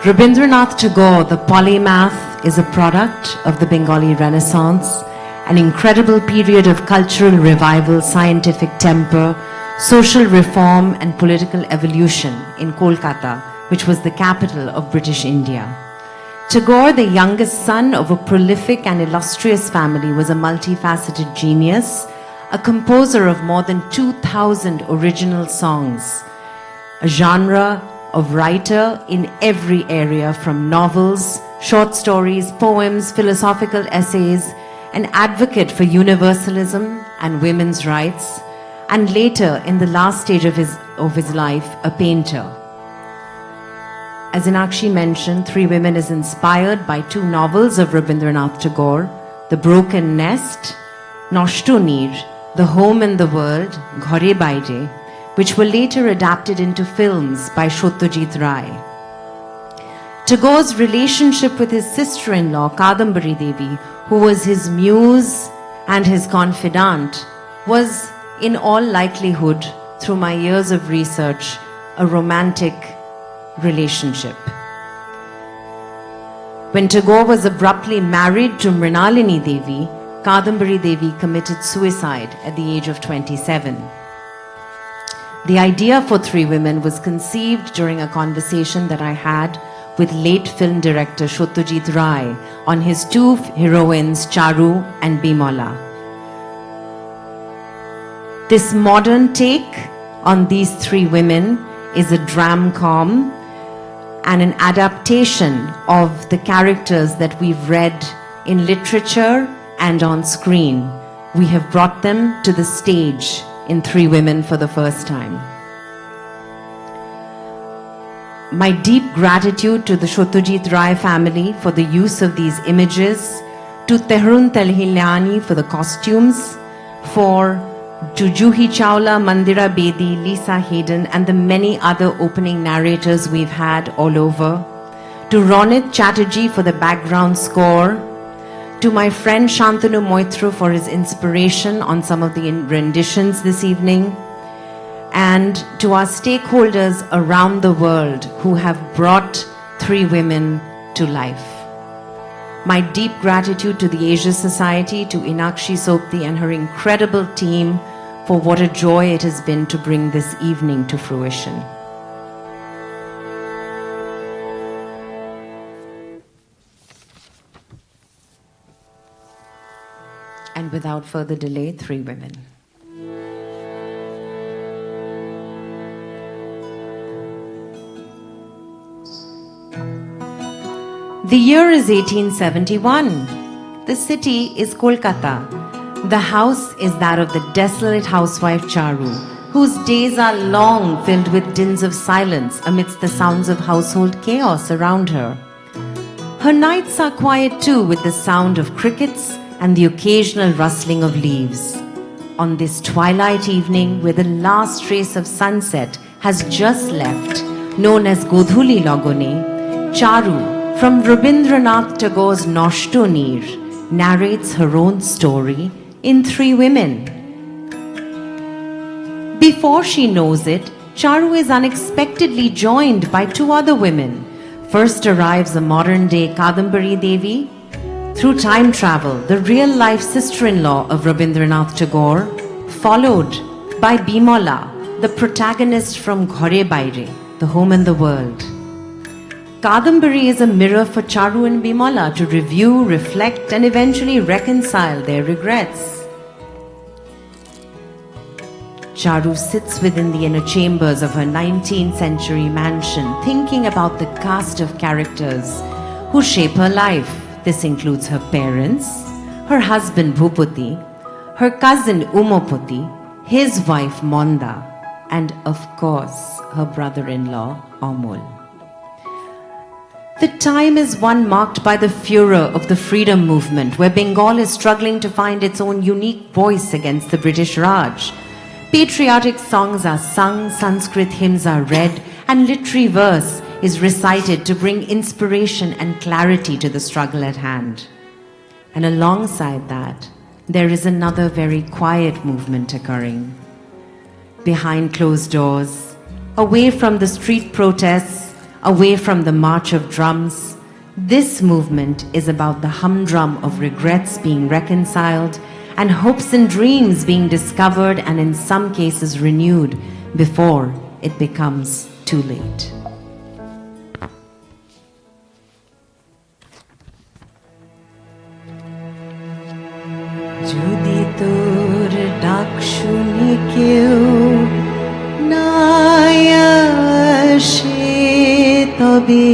Rabindranath Tagore, the polymath, is a product of the Bengali Renaissance, an incredible period of cultural revival, scientific temper, social reform and political evolution in Kolkata, which was the capital of British India. Tagore, the youngest son of a prolific and illustrious family, was a multifaceted genius, a composer of more than 2,000 original songs, a genre of writer in every area, from novels, short stories, poems, philosophical essays, an advocate for universalism and women's rights, and later, in the last stage of his life, a painter. As Inakshi mentioned, Three Women is inspired by two novels of Rabindranath Tagore, The Broken Nest, Noshto Neer, The Home and the World, Ghore Baire, which were later adapted into films by Satyajit Ray. Tagore's relationship with his sister-in-law, Kadambari Devi, who was his muse and his confidant, was in all likelihood, through my years of research, a romantic relationship. When Tagore was abruptly married to Mrinalini Devi, Kadambari Devi committed suicide at the age of 27. The idea for Three Women was conceived during a conversation that I had with late film director Satyajit Ray on his two heroines, Charu and Bimola. This modern take on these three women is a dram-com and an adaptation of the characters that we've read in literature and on screen. We have brought them to the stage in Three Women for the first time. My deep gratitude to the Satyajit Ray family for the use of these images, to Tehrun Telhilyani for the costumes, to Juhi Chawla, Mandira Bedi, Lisa Hayden, and the many other opening narrators we've had all over, to Ronit Chatterjee for the background score, to my friend Shantanu Moitra for his inspiration on some of the renditions this evening, and to our stakeholders around the world who have brought Three Women to life. My deep gratitude to the Asia Society, to Inakshi Sopti and her incredible team for what a joy it has been to bring this evening to fruition. And without further delay, Three Women. The year is 1871. The city is Kolkata. The house is that of the desolate housewife Charu, whose days are long, filled with dins of silence amidst the sounds of household chaos around her. Her nights are quiet too, with the sound of crickets and the occasional rustling of leaves. On this twilight evening, where the last trace of sunset has just left, known as Godhuli Lagone, Charu, from Rabindranath Tagore's Noshto Neer, narrates her own story in Three Women. Before she knows it, Charu is unexpectedly joined by two other women. First arrives a modern-day Kadambari Devi, through time travel, the real-life sister-in-law of Rabindranath Tagore, followed by Bimola, the protagonist from Ghore Baire, The Home and the World. Kadambari is a mirror for Charu and Bimola to review, reflect, and eventually reconcile their regrets. Charu sits within the inner chambers of her 19th century mansion, thinking about the cast of characters who shape her life. This includes her parents, her husband Bhupati, her cousin Umopati, his wife Monda, and of course, her brother-in-law Amol. The time is one marked by the furor of the freedom movement, where Bengal is struggling to find its own unique voice against the British Raj. Patriotic songs are sung, Sanskrit hymns are read, and literary verse is recited to bring inspiration and clarity to the struggle at hand. And alongside that, there is another very quiet movement occurring. Behind closed doors, away from the street protests, away from the march of drums. This movement is about the humdrum of regrets being reconciled and hopes and dreams being discovered and in some cases renewed before it becomes too late. যদি তোর ডাক শুনি কেউ না আসে তবে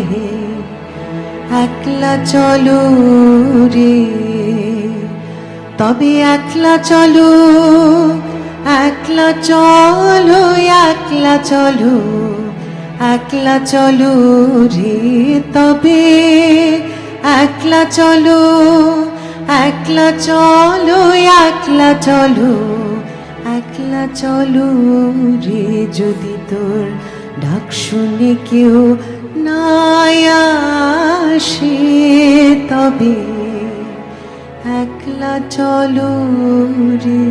একলা চলো রে, তবে একলা চলো, একলা চলো, একলা চলো, একলা চলো রে, তবে একলা চলো, একলা চলো, একলা চলো, একলা চলো রে। যদি তোর ডাক শুনে কেউ না আসে তবে একলা চলো রে।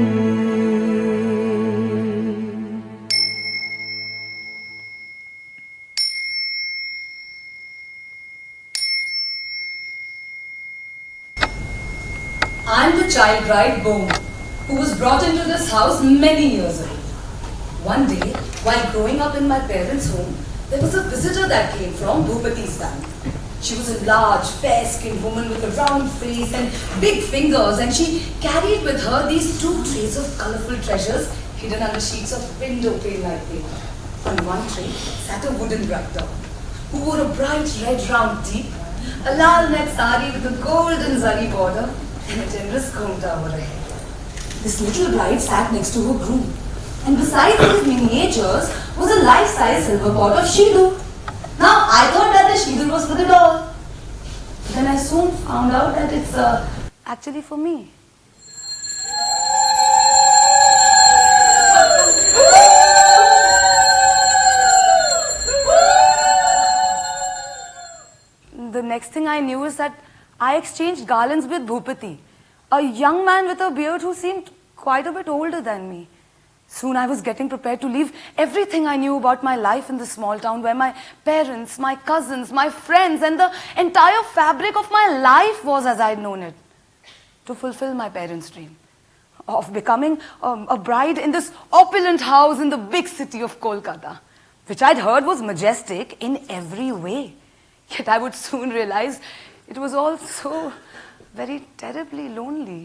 I'm the child bride Bom, who was brought into this house many years ago. One day, while growing up in my parents' home, there was a visitor that came from Bhupati's family. She was a large, fair-skinned woman with a round face and big fingers, and she carried with her these 2 trays of colorful treasures hidden under sheets of window-pane like paper. On one tray sat a wooden bride doll, who wore a bright red round teep, a lal net sari with a golden zari border, and a generous ghumta over her head. This little bride sat next to her groom, and beside these miniatures was a life-size silver pot of Shidu. Now, I thought that the Shidu was for the doll. Then I soon found out that it's actually for me. The next thing I knew is that I exchanged garlands with Bhupati, a young man with a beard who seemed quite a bit older than me. Soon I was getting prepared to leave everything I knew about my life in this small town where my parents, my cousins, my friends, and the entire fabric of my life was as I'd known it, to fulfill my parents' dream of becoming a bride in this opulent house in the big city of Kolkata, which I'd heard was majestic in every way. Yet I would soon realize it was all so very terribly lonely.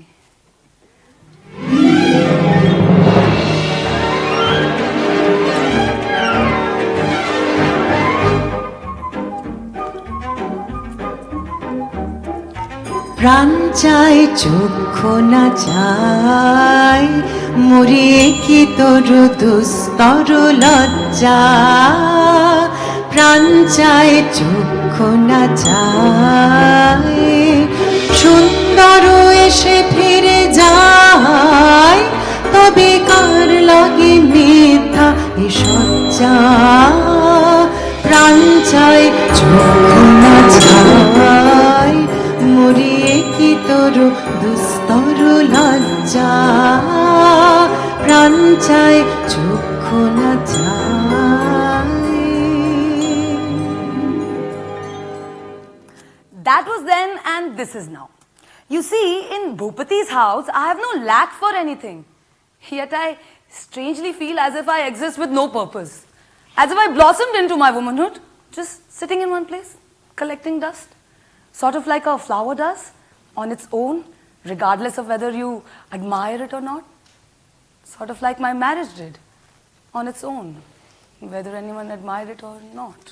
প্রাণ চাই চক্ষু না চাই মরিয়ে কি তোর দুস্তর লজ্জা, প্রাণ চাই চক্ষু না চাই সুন্দর এসে ফিরে যায়, তবে কার লাগে মিথ্যা এ সজ্জা, প্রাণ চাই চক্ষু না চাই মরিয়ে কি তোর দুস্তর লজ্জা, প্রাণ চাই চক্ষু না চাই। That was then and this is now. You see, in Bhupati's house, I have no lack for anything. Yet I strangely feel as if I exist with no purpose. As if I blossomed into my womanhood, just sitting in one place, collecting dust. Sort of like a flower does, on its own, regardless of whether you admire it or not. Sort of like my marriage did, on its own, whether anyone admired it or not.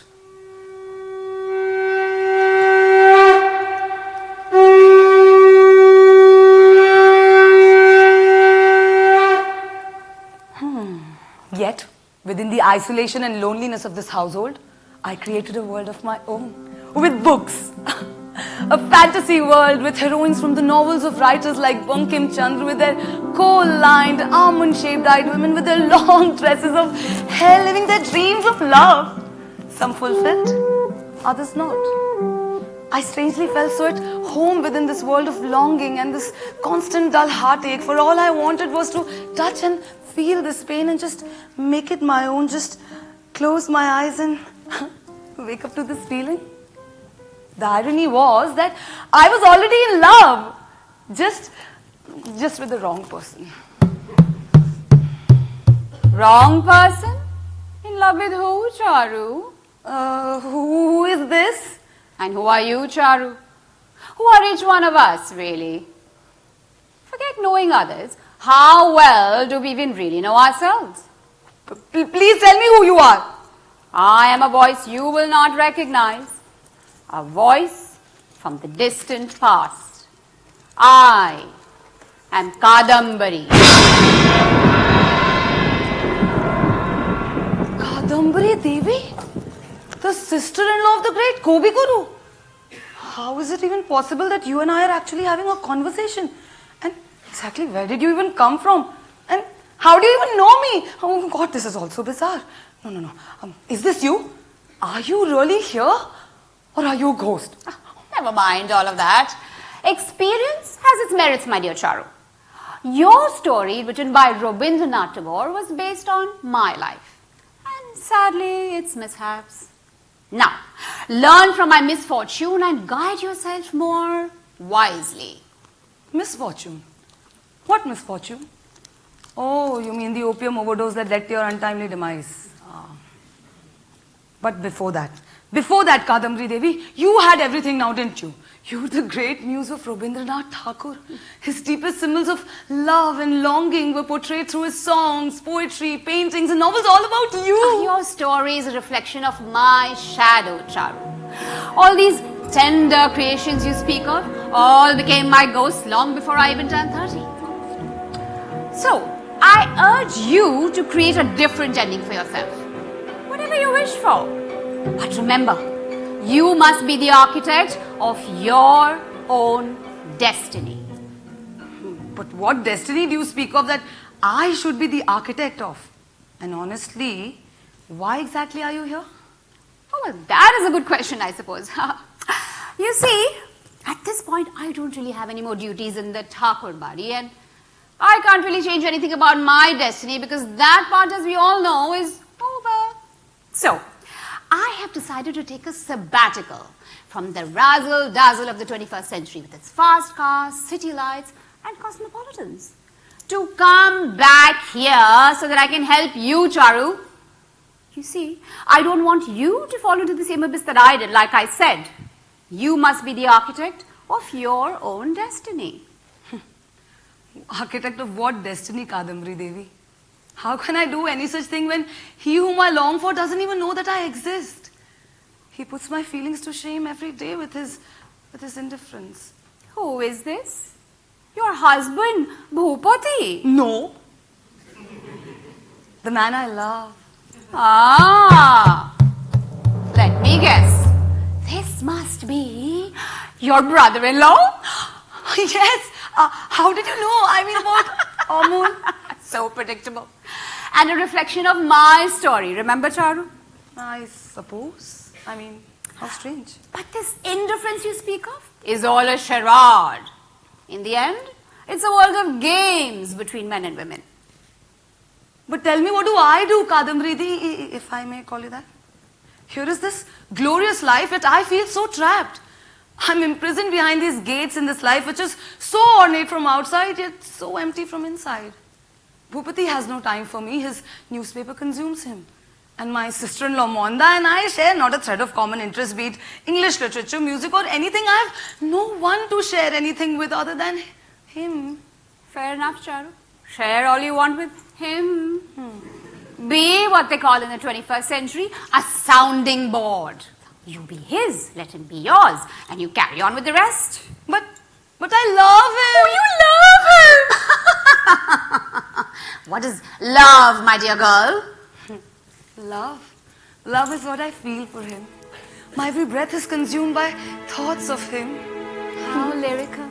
Yet, within the isolation and loneliness of this household, I created a world of my own, with books. A fantasy world with heroines from the novels of writers like Bankim Chandra, with their coal-lined, almond-shaped-eyed women with their long tresses of hair living their dreams of love. Some fulfilled, others not. I strangely felt so at home within this world of longing and this constant dull heartache, for all I wanted was to touch and feel this pain and just make it my own, just close my eyes and wake up to this feeling? The irony was that I was already in love, just with the wrong person. Wrong person? In love with who, Charu? Who is this? And who are you, Charu? Who are each one of us, really? Forget knowing others. How well do we even really know ourselves? Please tell me who you are. I am a voice you will not recognize. A voice from the distant past. I am Kadambari. Kadambari Devi? The sister-in-law of the great Kobi Guru? How is it even possible that you and I are actually having a conversation? And exactly where did you even come from? And how do you even know me? Oh God, this is also bizarre. No. Is this you? Are you really here? Or are you a ghost? Never mind all of that. Experience has its merits, my dear Charu. Your story, written by Rabindranath Tagore, was based on my life. And sadly, its mishaps. Now, learn from my misfortune and guide yourself more wisely. Misfortune? What misfortune? Oh, you mean the opium overdose that led to your untimely demise. But before that, Kadambari Devi, you had everything now, didn't you? You were the great muse of Rabindranath Tagore. His deepest symbols of love and longing were portrayed through his songs, poetry, paintings, and novels all about you. Your story is a reflection of my shadow, Charu. All these tender creations you speak of all became my ghosts long before I even turned 30. So, I urge you to create a different ending for yourself. Whatever you wish for. But remember, you must be the architect of your own destiny. But what destiny do you speak of that I should be the architect of? And honestly, why exactly are you here? Oh, well, that is a good question, I suppose. You see, at this point, I don't really have any more duties in the Thakur body, and I can't really change anything about my destiny because that part, as we all know, is over. So, I have decided to take a sabbatical from the razzle-dazzle of the 21st century with its fast cars, city lights, and cosmopolitans. To come back here so that I can help you, Charu. You see, I don't want you to fall into the same abyss that I did, like I said. You must be the architect of your own destiny. Architect of what destiny, Kadambari Devi? How can I do any such thing when he whom I long for doesn't even know that I exist? He puts my feelings to shame every day with his indifference. Who is this? Your husband, Bhupati. No. The man I love. Ah, let me guess. This must be your brother-in-law? Yes. How did you know? I mean, what? Amun? So predictable. And a reflection of my story. Remember, Charu? I suppose. I mean, how strange. But this indifference you speak of is all a charade. In the end, it's a world of games between men and women. But tell me, what do I do, Kadambari Devi, if I may call you that? Here is this glorious life, yet I feel so trapped. I'm imprisoned behind these gates in this life, which is so ornate from outside, yet so empty from inside. Bhupati has no time for me. His newspaper consumes him. And my sister-in-law Monda and I share not a thread of common interest, be it English literature, music, or anything. I have no one to share anything with other than him. Fair enough, Charu. Share all you want with him. Be what they call in the 21st century a sounding board. You be his, let him be yours, and you carry on with the rest. But I love him. Oh, you love him! What is love, my dear girl? Love. Love is what I feel for him. My every breath is consumed by thoughts of him. How lyrical.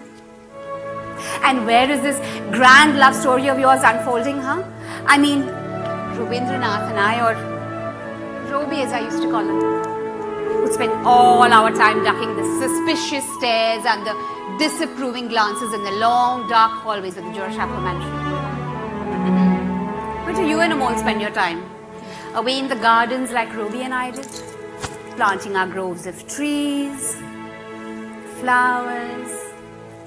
And where is this grand love story of yours unfolding, huh? I mean, Rabindranath and I, or Robi as I used to call him, would spend all our time ducking the suspicious stares and the disapproving glances in the long, dark hallways of the Jorasapo mansion. Where do you and Amol spend your time? Away in the gardens like Robi and I did? planting our groves of trees, flowers,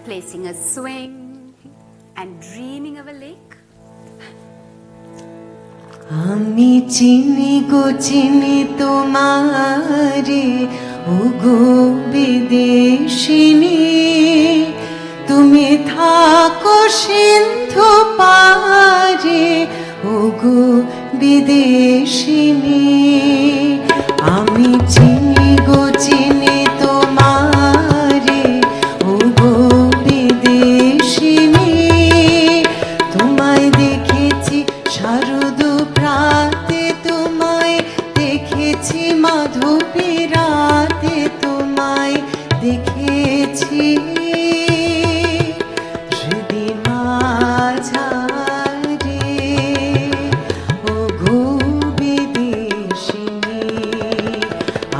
placing a swing, and dreaming of a lake. আমি চিনি গো চিনি তোমারে ও গো বিদেশিনী তুমি থাকো সিন্ধু পারে ও গো বিদেশিনী আমি চিনি গো চিনি তোমারে ও গো বিদেশিনী তোমায় দেখেছি শারদ প্রাতে তোমায় দেখেছি মাধবী রাতে তোমায় দেখেছি হৃদি মাঝারে ও গো বিদেশিনী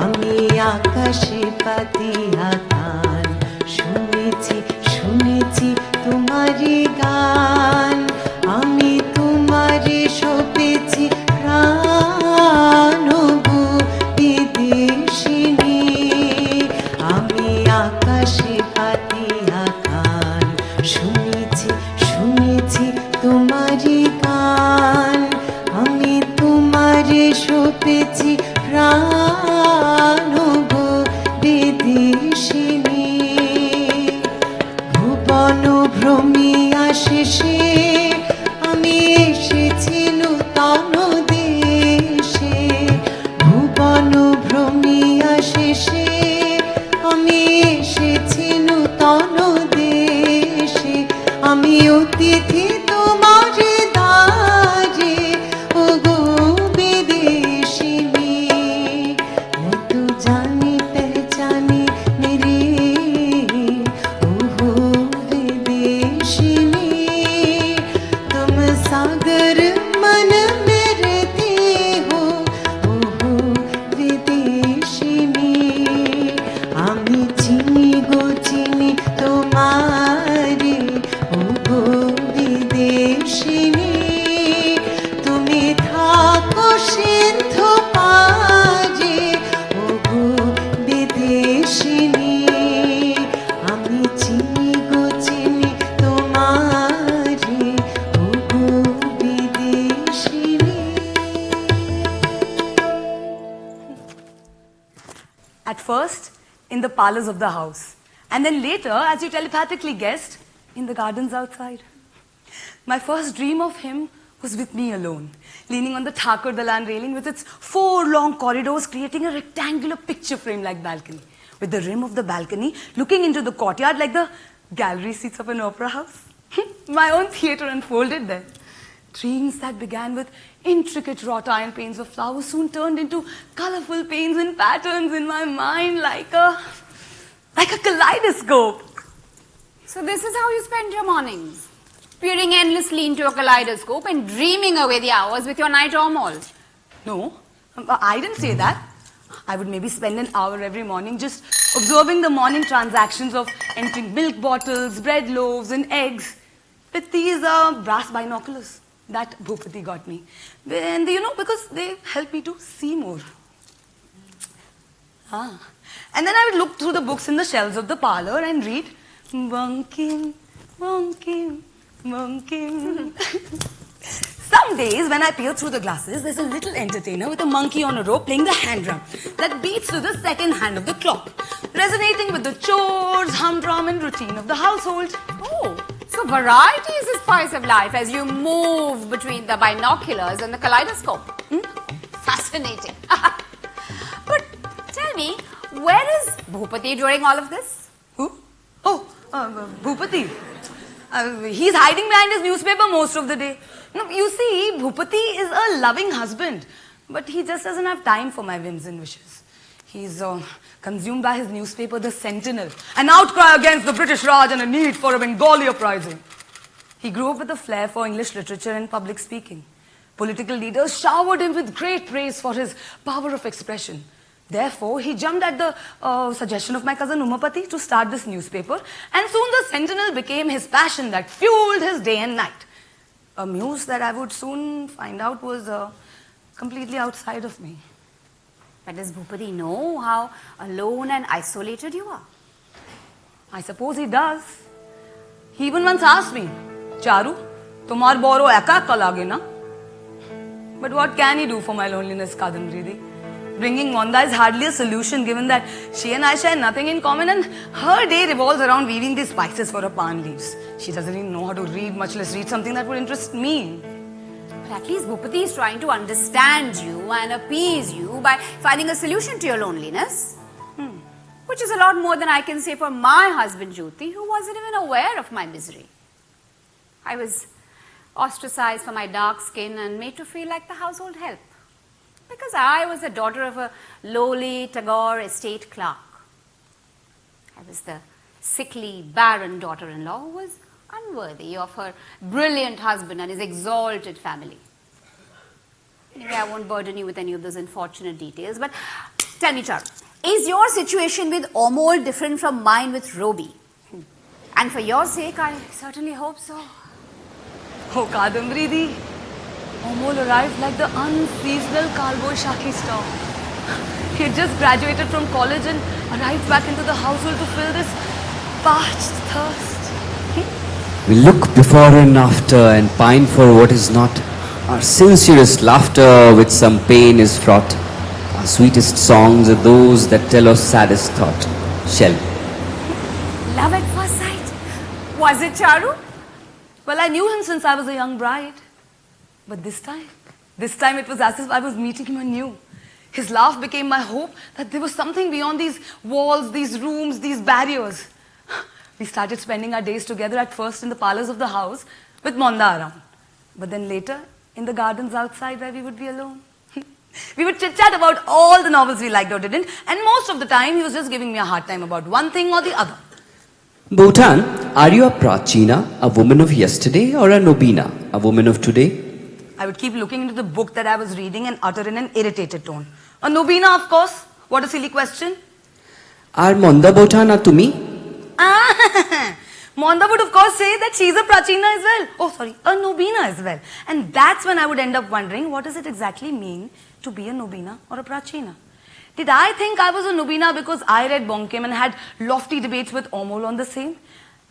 আমি আকাশে পাতিয়া গান শুনেছি শুনেছি তোমারই গান আমি তোমারে সপেছি প্রাণ গো বিদেশিনী আমি আকাশে পাতিয়া গান শুনেছি শুনেছি তোমারই গান আমি তোমারে সপেছি প্রাণ গো বিদেশিনী ভুবন ভ্রমিয়া শেষে আমি এসেছি নূতন দেশে ভুবন ভ্রমিয়া শেষে আমি এসেছি নূতন দেশে আমি অতিথি তোমার দ্বারে ও গো বিদেশিনী मैं तो जानी पहचानी मेरी ओहो विदेशिनी तुम सागर मन में रहती हो ओहो विदेशिनी আমি চিনি গো চিনি তোমারে ও গো বিদেশিনী তুমি থাকো সিন্ধু পারে ও গো বিদেশিনী আমি চিনি গো চিনি তোমারে ও গো বিদেশিনী At first, in the parlors of the house. And then later, as you telepathically guessed, in the gardens outside. My first dream of him was with me alone, leaning on the Thakur Dalan railing with its 4 long corridors creating a rectangular picture frame-like balcony, with the rim of the balcony looking into the courtyard like the gallery seats of an opera house. My own theatre unfolded there. Dreams that began with intricate wrought iron panes of flowers soon turned into colorful panes and patterns in my mind like a kaleidoscope. So this is how you spend your mornings, peering endlessly into a kaleidoscope and dreaming away the hours with your night owl. No, I didn't say that. I would maybe spend an hour every morning just observing the morning transactions of entering milk bottles, bread loaves, and eggs with these brass binoculars that Bhupati got me. And because they help me to see more. And then I would look through the books in the shelves of the parlor and read Bankim, Bankim, Bankim. Some days when I peer through the glasses, there's a little entertainer with a monkey on a rope playing the hand drum that beats to the second hand of the clock, resonating with the chores, humdrum and routine of the household. Oh, so variety is the spice of life as you move between the binoculars and the kaleidoscope. Fascinating. But tell me, where is Bhupati during all of this? Who? Oh, Bhupati. He's hiding behind his newspaper most of the day. No, you see, Bhupati is a loving husband, but he just doesn't have time for my whims and wishes. He's consumed by his newspaper, The Sentinel, an outcry against the British Raj and a need for a Bengali uprising. He grew up with a flair for English literature and public speaking. Political leaders showered him with great praise for his power of expression. Therefore, he jumped at the suggestion of my cousin Umapati to start this newspaper, and soon the Sentinel became his passion that fueled his day and night. A muse that I would soon find out was completely outside of me. But does Bhupati know how alone and isolated you are? I suppose he does. He even once asked me, Charu, tumhar boro eka ka lage na? But what can he do for my loneliness, Kadambari? Bringing Monda is hardly a solution given that she and I share nothing in common and her day revolves around weaving these spices for her pan leaves. She doesn't even know how to read, much less read something that would interest me. But at least Bhupati is trying to understand you and appease you by finding a solution to your loneliness. Which is a lot more than I can say for my husband Jyoti, who wasn't even aware of my misery. I was ostracized for my dark skin and made to feel like the household help. Because I was the daughter of a lowly Tagore estate clerk. I was the sickly, barren daughter-in-law who was unworthy of her brilliant husband and his exalted family. Anyway, I won't burden you with any of those unfortunate details, but tell me, Charu, is your situation with Amol different from mine with Robi? And for your sake, I certainly hope so. Oh, Kadambari Di, Amol arrived like the unseasonal Kalboy Shaki star. He had just graduated from college and arrived back into the household to fill this parched thirst. We look before and after and pine for what is not. Our sincerest laughter with some pain is fraught. Our sweetest songs are those that tell of saddest thought. Shelley. Love at first sight. Was it, Charu? Well, I knew him since I was a young bride. But this time it was as if I was meeting him anew. His laugh became my hope that there was something beyond these walls, these rooms, these barriers. We started spending our days together at first in the parlors of the house with Monda around. But then later in the gardens outside where we would be alone. We would chit-chat about all the novels we liked or didn't, and most of the time he was just giving me a hard time about one thing or the other. Bhutan, are you a Prachina, a woman of yesterday, or a Nobina, a woman of today? I would keep looking into the book that I was reading and utter in an irritated tone. A Nobina, of course. What a silly question. Are Monda Bhutana to me? Monda would of course say that she's a Prachina as well. Oh, sorry, a Nobina as well. And that's when I would end up wondering, what does it exactly mean to be a Nobina or a Prachina? Did I think I was a Nobina because I read Bonkem and had lofty debates with Amol on the same?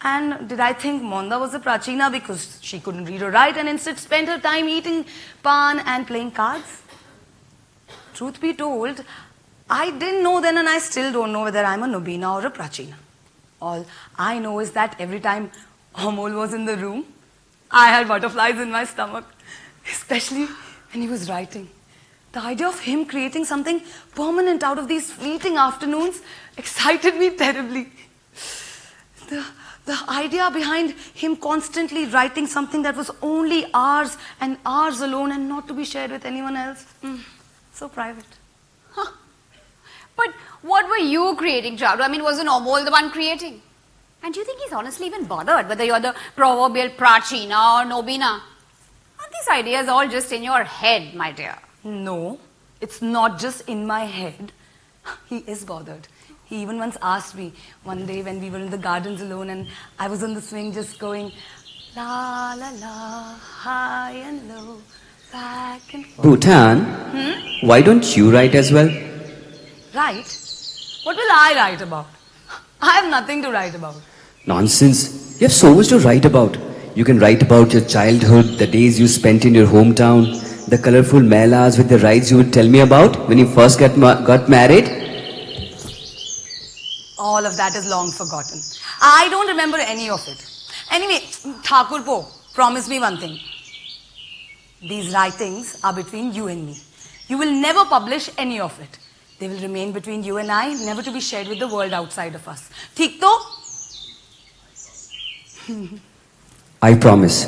And did I think Monda was a Prachina because she couldn't read or write and instead spent her time eating pan and playing cards? Truth be told, I didn't know then and I still don't know whether I'm a Nobina or a Prachina. All I know is that every time Amol was in the room, I had butterflies in my stomach, especially when he was writing. The idea of him creating something permanent out of these fleeting afternoons excited me terribly. The idea behind him constantly writing something that was only ours and ours alone and not to be shared with anyone else. So private. Huh. But what were you creating, Charu? I mean, wasn't Amol the one creating? And do you think he's honestly even bothered whether you're the proverbial Prachina or Nobina? Aren't these ideas all just in your head, my dear? No, it's not just in my head. He is bothered. He even once asked me one day when we were in the gardens alone and I was on the swing just going la la la, high and low, back and forth. Bhutan, why don't you write as well? Write? What will I write about? I have nothing to write about. Nonsense. You have so much to write about. You can write about your childhood, the days you spent in your hometown, the colorful melas with the rides you would tell me about when you first got married. All of that is long forgotten. I don't remember any of it. Anyway, Thakur Po, promise me one thing. These writings are between you and me. You will never publish any of it. They will remain between you and I, never to be shared with the world outside of us. Theek to? I promise.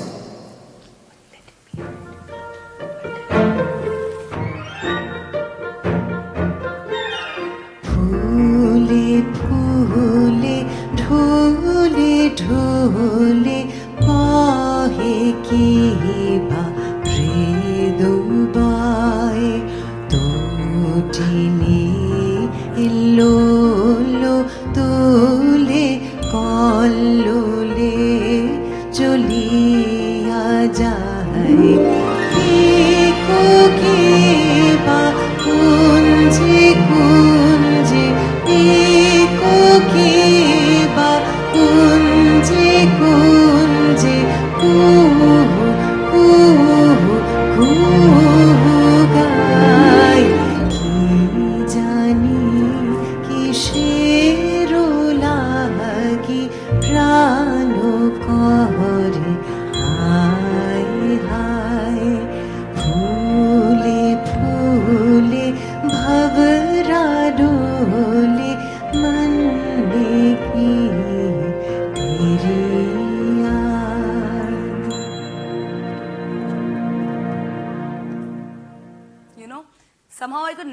Dhole काहे की बा मृदुबाए तोटिनी इल्लोलो तोले कल्लोले चली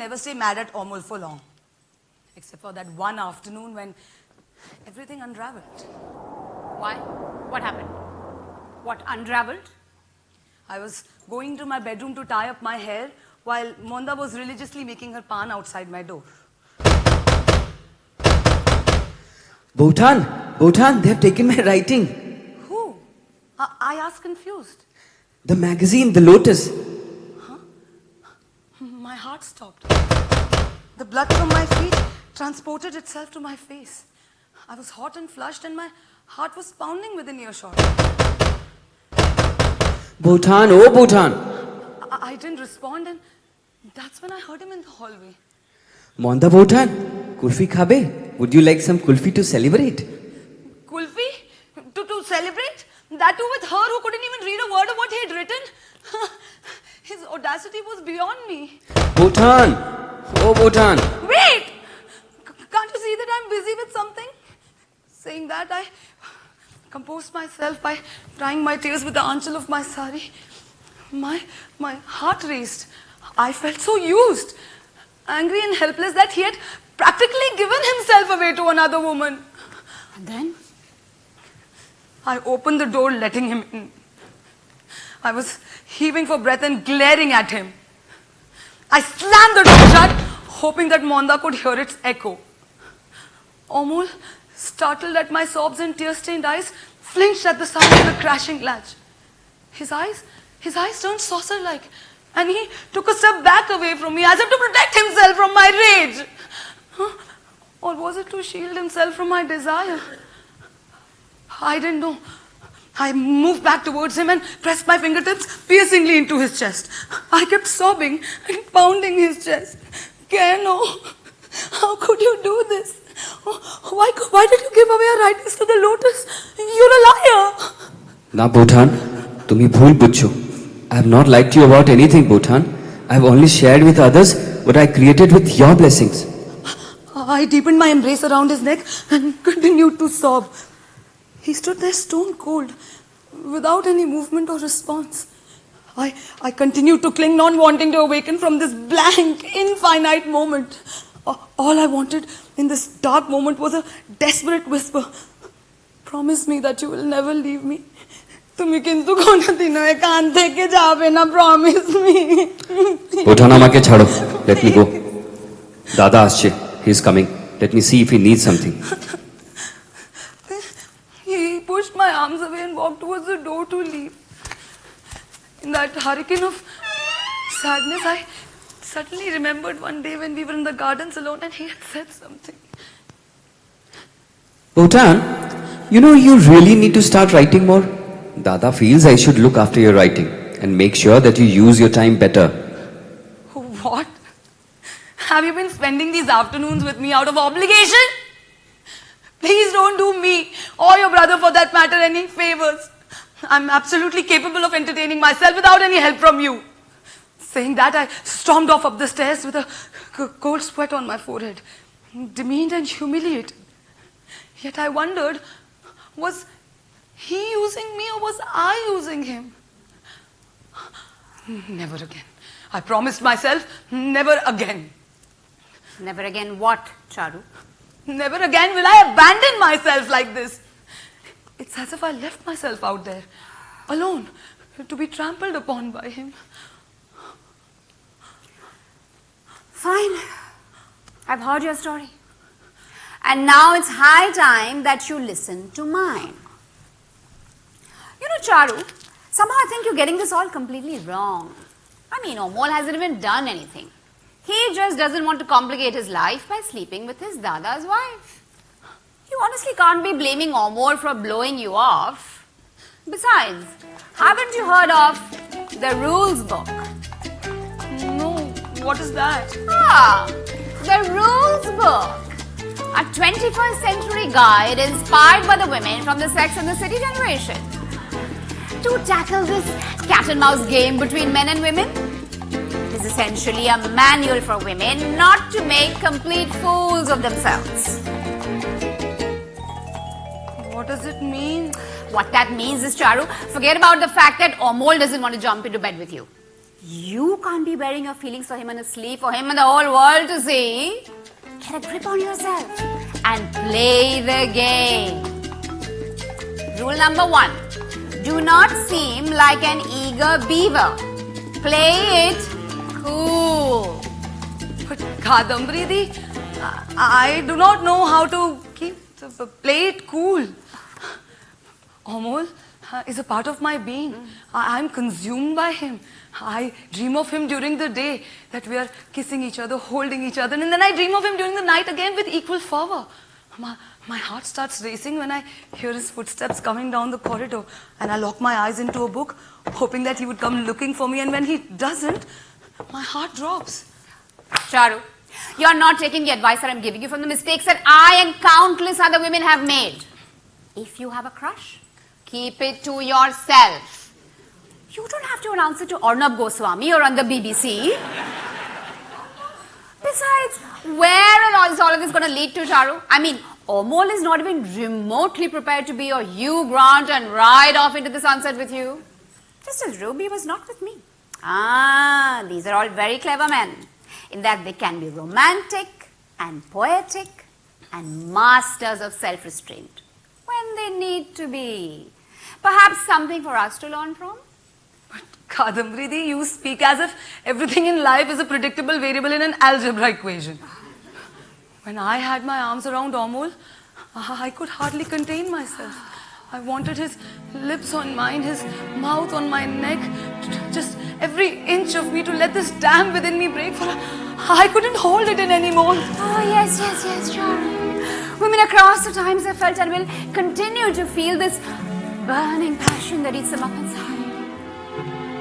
never stay mad at Amol for long. Except for that one afternoon when everything unraveled. Why? What happened? What unraveled? I was going to my bedroom to tie up my hair while Monda was religiously making her pan outside my door. Bhutan, they have taken my writing. Who? I asked confused. The magazine, The Lotus. My heart stopped. The blood from my feet transported itself to my face. I was hot and flushed and my heart was pounding within earshot. Bhutan, oh Bhutan. I didn't respond and that's when I heard him in the hallway. Monda Bhutan, kulfi khabe? Would you like some kulfi to celebrate? Kulfi? To celebrate? That too with her who couldn't even read a word of what he had written? His audacity was beyond me. Bhutan, oh Bhutan. Wait! Can't you see that I'm busy with something? Saying that, I composed myself by drying my tears with the anchal of my sari. My heart raced. I felt so used, angry and helpless that he had practically given himself away to another woman. And then? I opened the door, letting him in. I was heaving for breath and glaring at him. I slammed the door shut, hoping that Monda could hear its echo. Amol, startled at my sobs and tear-stained eyes, flinched at the sound of the crashing latch. His eyes turned saucer-like, and he took a step back away from me as if to protect himself from my rage. Or was it to shield himself from my desire? I didn't know. I moved back towards him and pressed my fingertips piercingly into his chest. I kept sobbing and pounding his chest. Keno, how could you do this? Why did you give away our writings to the Lotus? You're a liar. Na Bhutan, tumi bhul bujho. I have not lied to you about anything, Bhutan. I have only shared with others what I created with your blessings. I deepened my embrace around his neck and continued to sob. He stood there stone cold, without any movement or response. I continued to cling, not wanting to awaken from this blank, infinite moment. All I wanted in this dark moment was a desperate whisper. Promise me that you will never leave me. তুমি কিন্তু কোনোদিন এখান থেকে যাবে না, promise me. Bhutan, আমাকে ছাড়ো. Let me go. Dada আসছে. He is coming. Let me see if he needs something. He pushed my arms away and walked towards the door to leave. In that hurricane of sadness, I suddenly remembered one day when we were in the gardens alone and he had said something. Bhutan, you know you really need to start writing more. Dada feels I should look after your writing and make sure that you use your time better. What? Have you been spending these afternoons with me out of obligation? Please don't do me or your brother for that matter any favors. I'm absolutely capable of entertaining myself without any help from you. Saying that, I stormed off up the stairs with a cold sweat on my forehead, demeaned and humiliated. Yet I wondered, was he using me or was I using him? Never again. I promised myself, never again. Never again what, Charu? Never again will I abandon myself like this. It's as if I left myself out there, alone, to be trampled upon by him. Fine. I've heard your story. And now it's high time that you listen to mine. You know, Charu, somehow I think you're getting this all completely wrong. I mean, Amol hasn't even done anything. He just doesn't want to complicate his life by sleeping with his Dada's wife. You honestly can't be blaming Amol for blowing you off. Besides, haven't you heard of the rules book? No, what is that? The rules book. A 21st century guide inspired by the women from the Sex and the City generation. To tackle this cat and mouse game between men and women, it is essentially a manual for women not to make complete fools of themselves. What does it mean? What that means is, Charu, forget about the fact that Amol doesn't want to jump into bed with you. You can't be bearing your feelings for him on a sleeve for him and the whole world to see. Get a grip on yourself and play the game. Rule number 1. Do not seem like an eager beaver. Play it cool. But Kadambari Di, I do not know how to play it cool. Amol is a part of my being. I am consumed by him. I dream of him during the day, that we are kissing each other, holding each other, and then I dream of him during the night again with equal fervor. My heart starts racing when I hear his footsteps coming down the corridor, and I lock my eyes into a book, hoping that he would come looking for me, and when he doesn't, my heart drops. Charu, you are not taking the advice that I am giving you from the mistakes that I and countless other women have made. If you have a crush, keep it to yourself. You don't have to announce it to Arnab Goswami or on the BBC. Besides, where is all of this going to lead to, Charu? I mean, Amol is not even remotely prepared to be your Hugh Grant and ride off into the sunset with you. Just as Ruby was not with me. These are all very clever men, in that they can be romantic and poetic and masters of self-restraint when they need to be. Perhaps something for us to learn from? But Kadambari Di, you speak as if everything in life is a predictable variable in an algebra equation. When I had my arms around Amol, I could hardly contain myself. I wanted his lips on mine, his mouth on my neck, just every inch of me to let this dam within me break, for I couldn't hold it in anymore. Oh, yes, Charu. Women across the times have felt and will continue to feel this burning passion that eats them up inside.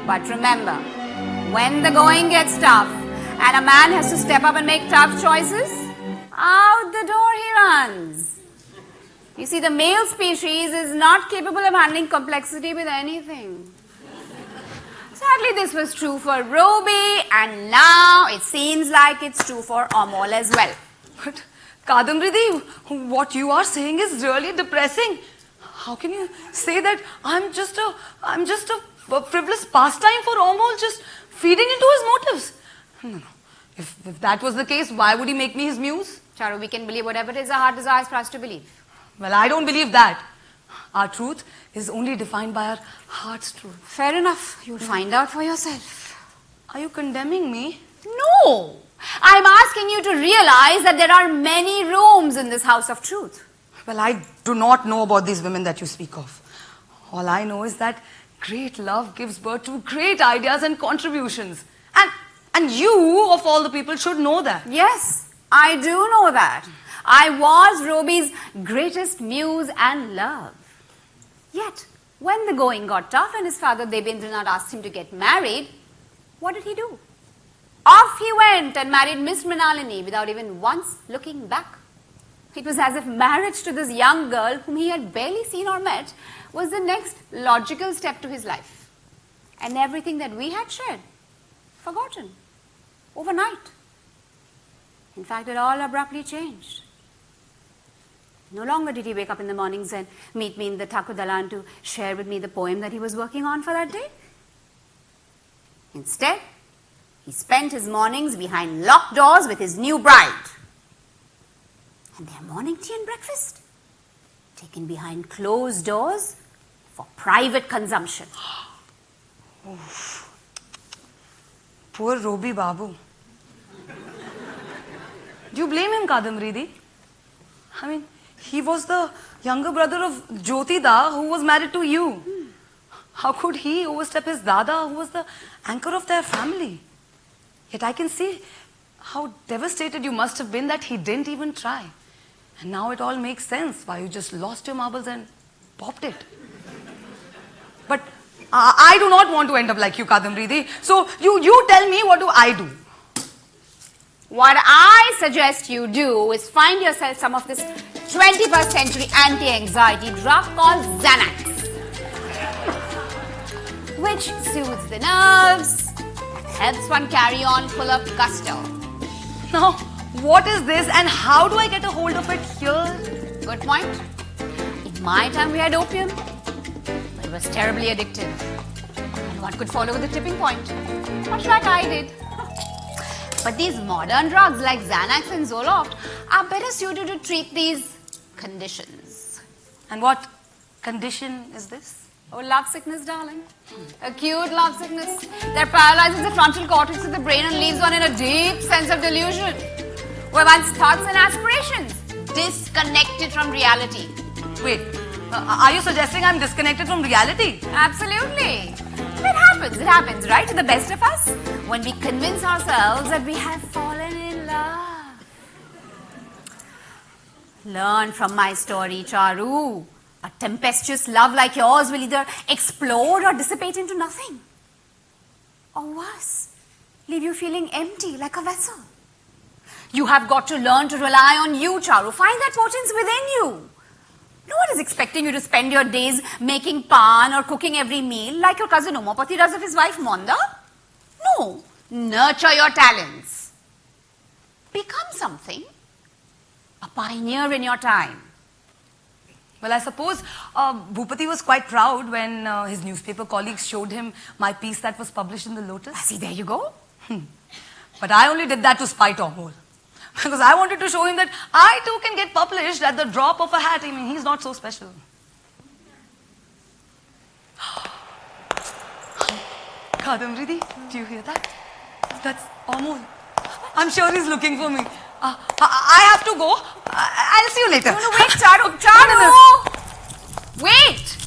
But remember, when the going gets tough and a man has to step up and make tough choices, out the door he runs. You see, the male species is not capable of handling complexity with anything. Sadly, this was true for Ruby, and now it seems like it's true for Amol as well. But Kadambari Di, what you are saying is really depressing. How can you say that I'm just a frivolous pastime for Amol, just feeding into his motives? No. If that was the case, why would he make me his muse? Charu, we can believe whatever it is our heart desires for us to believe. Well, I don't believe that. Our truth is only defined by our heart's truth. Fair enough. You'll find out for yourself. Are you condemning me? No. I'm asking you to realize that there are many rooms in this house of truth. Well, I do not know about these women that you speak of. All I know is that great love gives birth to great ideas and contributions. And you, of all the people, should know that. Yes, I do know that. I was Ruby's greatest muse and love. Yet, when the going got tough and his father Debendranath asked him to get married, what did he do? Off he went and married Miss Mrinalini without even once looking back. It was as if marriage to this young girl whom he had barely seen or met was the next logical step to his life. And everything that we had shared, forgotten, overnight. In fact, it all abruptly changed. No longer did he wake up in the mornings and meet me in the Thakur Dalan to share with me the poem that he was working on for that day. Instead, he spent his mornings behind locked doors with his new bride. And their morning tea and breakfast taken behind closed doors for private consumption. Oof. Poor Robi Babu. Do you blame him, Kadambari Di? I mean, he was the younger brother of Jyoti Da, who was married to you. How could he overstep his Dada, who was the anchor of their family? Yet I can see how devastated you must have been that he didn't even try. And now it all makes sense why you just lost your marbles and popped it. But I do not want to end up like you, Kadambari Di. So you tell me, what do I do? What I suggest you do is find yourself some of this 21st century anti-anxiety drug called Xanax, which soothes the nerves, helps one carry on full of gusto. Now, what is this and how do I get a hold of it here? Good point. In my time we had opium, but it was terribly addictive. And One could fall over the tipping point, much like I did. But these modern drugs like Xanax and Zoloft are better suited to treat these conditions. And what condition is this? Oh, love sickness, darling. Acute love sickness that paralyzes the frontal cortex of the brain and leaves one in a deep sense of delusion, where one's thoughts and aspirations disconnected from reality. Wait, are you suggesting I'm disconnected from reality? Absolutely. It happens, right? To the best of us, when we convince ourselves that we have fallen in love. Learn from my story, Charu. A tempestuous love like yours will either explode or dissipate into nothing. Or worse, leave you feeling empty like a vessel. You have got to learn to rely on you, Charu. Find that potence within you. No one is expecting you to spend your days making pan or cooking every meal like your cousin Umapati does of his wife Monda. No. Nurture your talents. Become something. A pioneer in your time. Well, I suppose Bhupati was quite proud when his newspaper colleagues showed him my piece that was published in the Lotus. See, there you go. But I only did that to spite Amol. Because I wanted to show him that I too can get published at the drop of a hat. I mean, he's not so special. Kadamridi, do you hear that? That's Amol. I'm sure he's looking for me. I have to go. I'll see you later. No, wait, Charu. Charu! Wait!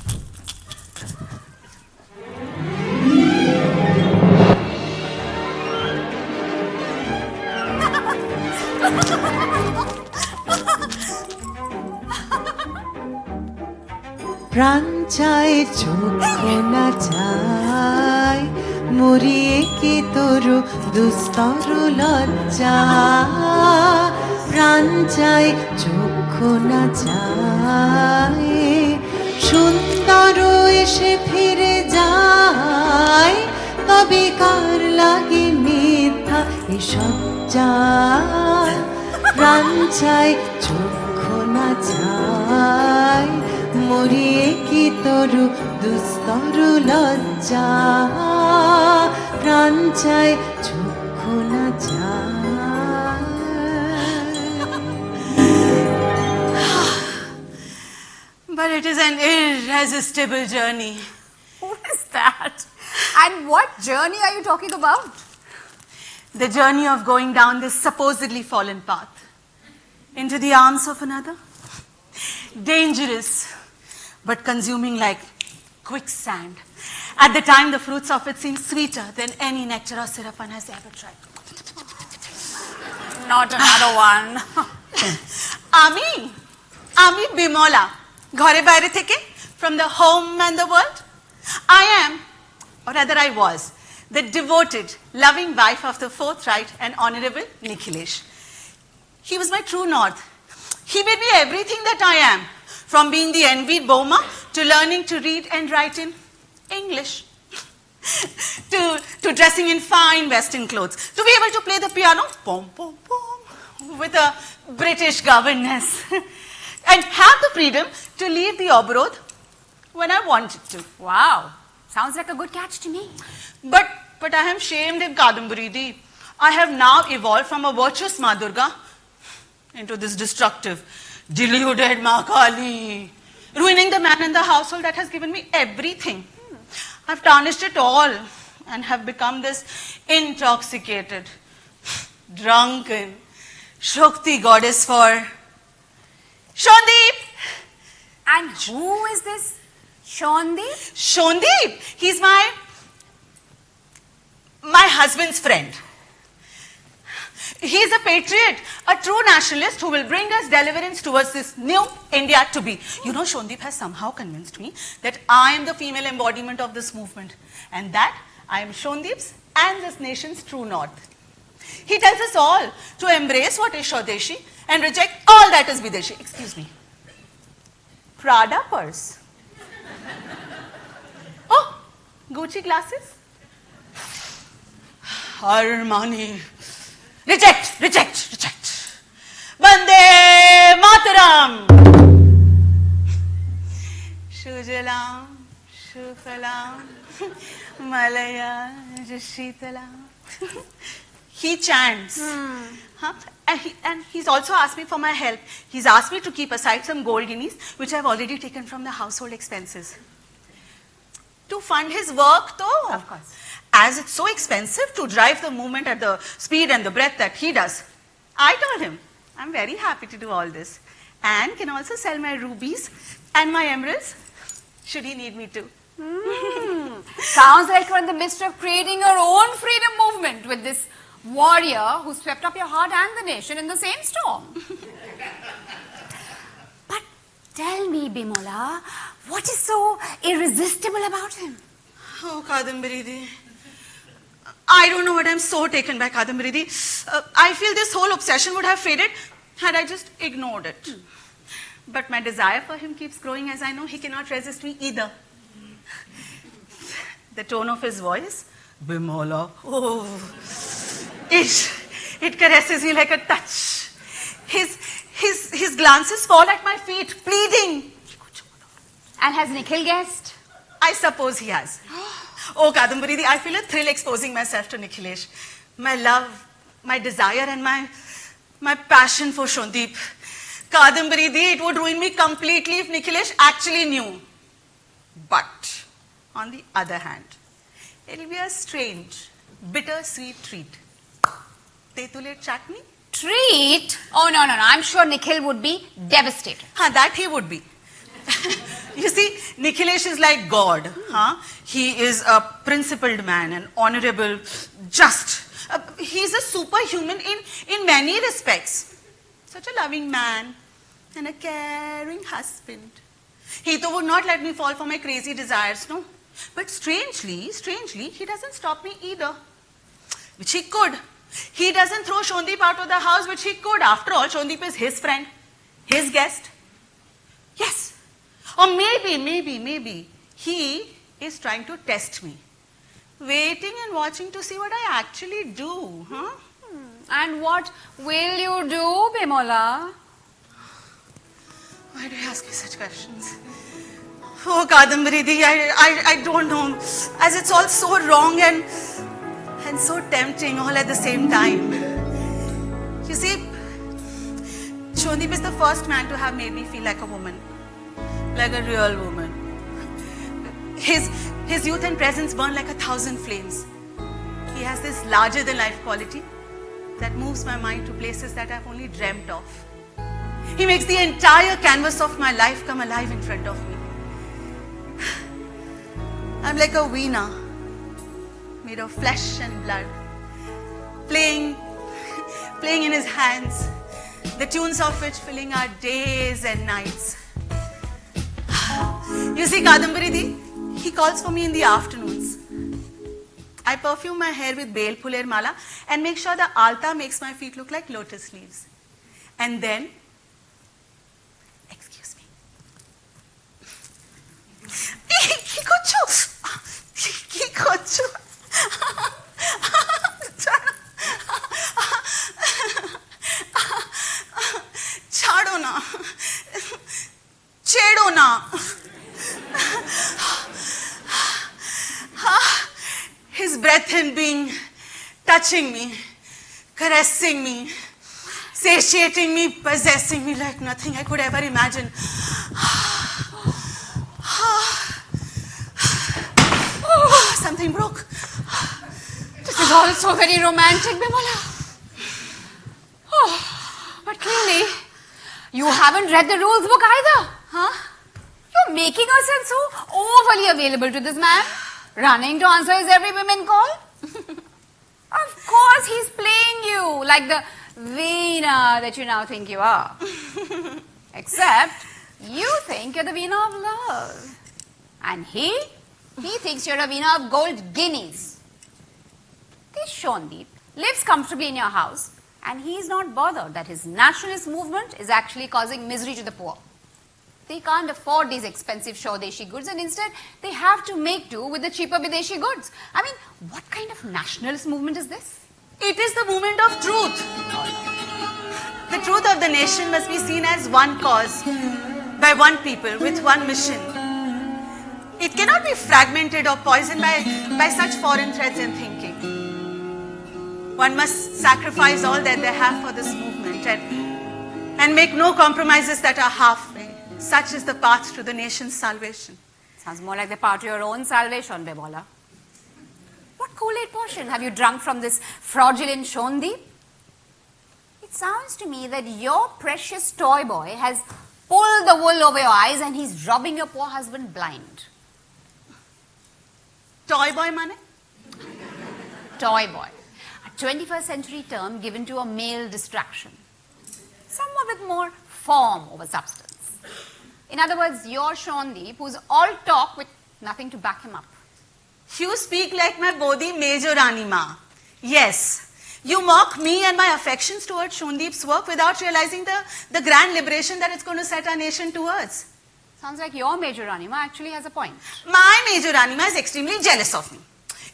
প্রাণ চায় চক্ষু না চায় মরিয়ে কি তোর দুস্তর লজ্জা প্রাণ চায় চক্ষু না চায় সুন্দর এসে ফিরে যায় তবে কার লাগে মিথ্যা এসব যায় প্রাণ চায় চক্ষু না চায় মরিয়ে কি তরু দুস্তর লজ্জা প্রাণ চায় চক্ষু না চায় But it is an irresistible journey. What is that? And what journey are you talking about? The journey of going down this supposedly fallen path into the arms of another. Dangerous, but consuming like quicksand. At the time, the fruits of it seem sweeter than any nectar or syrup one has ever tried. Not another one. Ami Bimola, ঘরে বাইরে থেকে, from the home and the world. I am, or rather I was, the devoted, loving wife of the forthright and honorable Nikhilesh. He was my true north. He made me everything that I am, from being the envied Boma to learning to read and write in English, to dressing in fine Western clothes, to be able to play the piano, pom pom pom, with a British governess, and have the freedom to leave the Obrod when I wanted to. Wow. Sounds like a good catch to me. But I am shamed in Kadambaridi. I have now evolved from a virtuous Ma Durga into this destructive, deluded Ma Kali, ruining the man and the household that has given me everything. I've tarnished it all and have become this intoxicated, drunken, Shakti goddess for Shondeep. And who is this Shondeep? Shondeep, he's my husband's friend. He is a patriot, a true nationalist who will bring us deliverance towards this new India to be. You know, Shondeep has somehow convinced me that I am the female embodiment of this movement and that I am Shondeep's and this nation's true north. He tells us all to embrace what is Swadeshi and reject all that is Videshi. Excuse me. Prada purse. Oh, Gucci glasses. Armani. Reject, reject, reject. Bande Mataram. Shujalam, Shufalam, Malaya, Shitalam. He chants. Huh? And he's also asked me for my help. He's asked me to keep aside some gold guineas, which I've already taken from the household expenses. To fund his work, though. Of course. As it's so expensive to drive the movement at the speed and the breadth that he does. I told him, I'm very happy to do all this. And can also sell my rubies and my emeralds, should he need me to. Sounds like you're in the midst of creating your own freedom movement with this warrior who swept up your heart and the nation in the same storm. But tell me, Bimola, what is so irresistible about him? Oh, Kadambaridi. I don't know what I'm so taken by, Kadambaridi. I feel this whole obsession would have faded had I just ignored it. But my desire for him keeps growing as I know he cannot resist me either. The tone of his voice, Bimola, oh, it caresses me like a touch. His glances fall at my feet, pleading. And has Nikhil guessed? I suppose he has. Oh, Kadambaridi, I feel a thrill exposing myself to Nikhilesh. My love, my desire and my passion for Shondeep. Kadambaridi, it would ruin me completely if Nikhilesh actually knew. But, on the other hand, it'll be a strange, bittersweet treat. Tetule chutney? Treat? Oh, no. I'm sure Nikhil would be devastated. That he would be. You see, Nikhilesh is like God. He is a principled man, an honorable, just. He's a superhuman in many respects. Such a loving man and a caring husband. He though would not let me fall for my crazy desires, no. But strangely, he doesn't stop me either. Which he could. He doesn't throw Shondeep out of the house, which he could. After all, Shondeep is his friend, his guest. Yes. Or maybe he is trying to test me. Waiting and watching to see what I actually do. And what will you do, Bimola? Why do you ask me such questions? Oh, Kadambaridi, I don't know. As it's all so wrong and so tempting all at the same time. You see, Shondeep is the first man to have made me feel like a woman. Like a real woman. His youth and presence burn like 1,000 flames. He has this larger than life quality that moves my mind to places that I've only dreamt of. He makes the entire canvas of my life come alive in front of me. I'm like a veena made of flesh and blood, playing in his hands, the tunes of which filling our days and nights. You see, Kadambaridi, he calls for me in the afternoons. I perfume my hair with Bel Phuler Mala and make sure the alta makes my feet look like lotus leaves. And then, excuse me. Chado na. Chedo na. His breath and being touching me, caressing me, satiating me, possessing me like nothing I could ever imagine. Something broke. This is all so very romantic, Bimola. Oh, but clearly, you haven't read the rules book either, huh? You're making yourself so overly available to this man, running to answer his every women call. Of course, he's playing you like the Veena that you now think you are. Except, you think you're the Veena of love. And he thinks you're a Veena of gold guineas. This Shondeep lives comfortably in your house, and he's not bothered that his nationalist movement is actually causing misery to the poor. They can't afford these expensive Swadeshi goods, and instead they have to make do with the cheaper Videshi goods. I mean, what kind of nationalist movement is this? It is the movement of truth. The truth of the nation must be seen as one cause, by one people, with one mission. It cannot be fragmented or poisoned by such foreign threads and thinking. One must sacrifice all that they have for this movement and make no compromises that are halfway. Such is the path to the nation's salvation. Sounds more like the path to your own salvation, Bimola. What Kool-Aid portion have you drunk from this fraudulent Shondeep? It sounds to me that your precious toy boy has pulled the wool over your eyes and he's robbing your poor husband blind. Toy boy mane? Toy boy. A 21st century term given to a male distraction. Someone with more form over substance. In other words, you're Shondeep, who's all talk with nothing to back him up. You speak like my Bodhi Major Anima. Yes, you mock me and my affections towards Shondeep's work without realizing the grand liberation that it's going to set our nation towards. Sounds like your Major Anima actually has a point. My Major Anima is extremely jealous of me.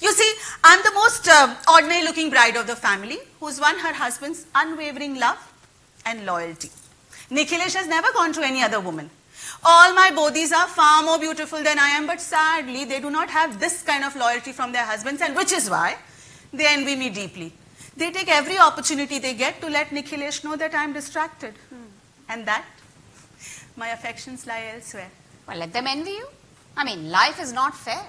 You see, I'm the most ordinary looking bride of the family who's won her husband's unwavering love and loyalty. Nikhilesh has never gone to any other woman. All my bodhis are far more beautiful than I am, but sadly, they do not have this kind of loyalty from their husbands, and which is why they envy me deeply. They take every opportunity they get to let Nikhilesh know that I'm distracted. And that my affections lie elsewhere. Well, let them envy you. I mean, life is not fair.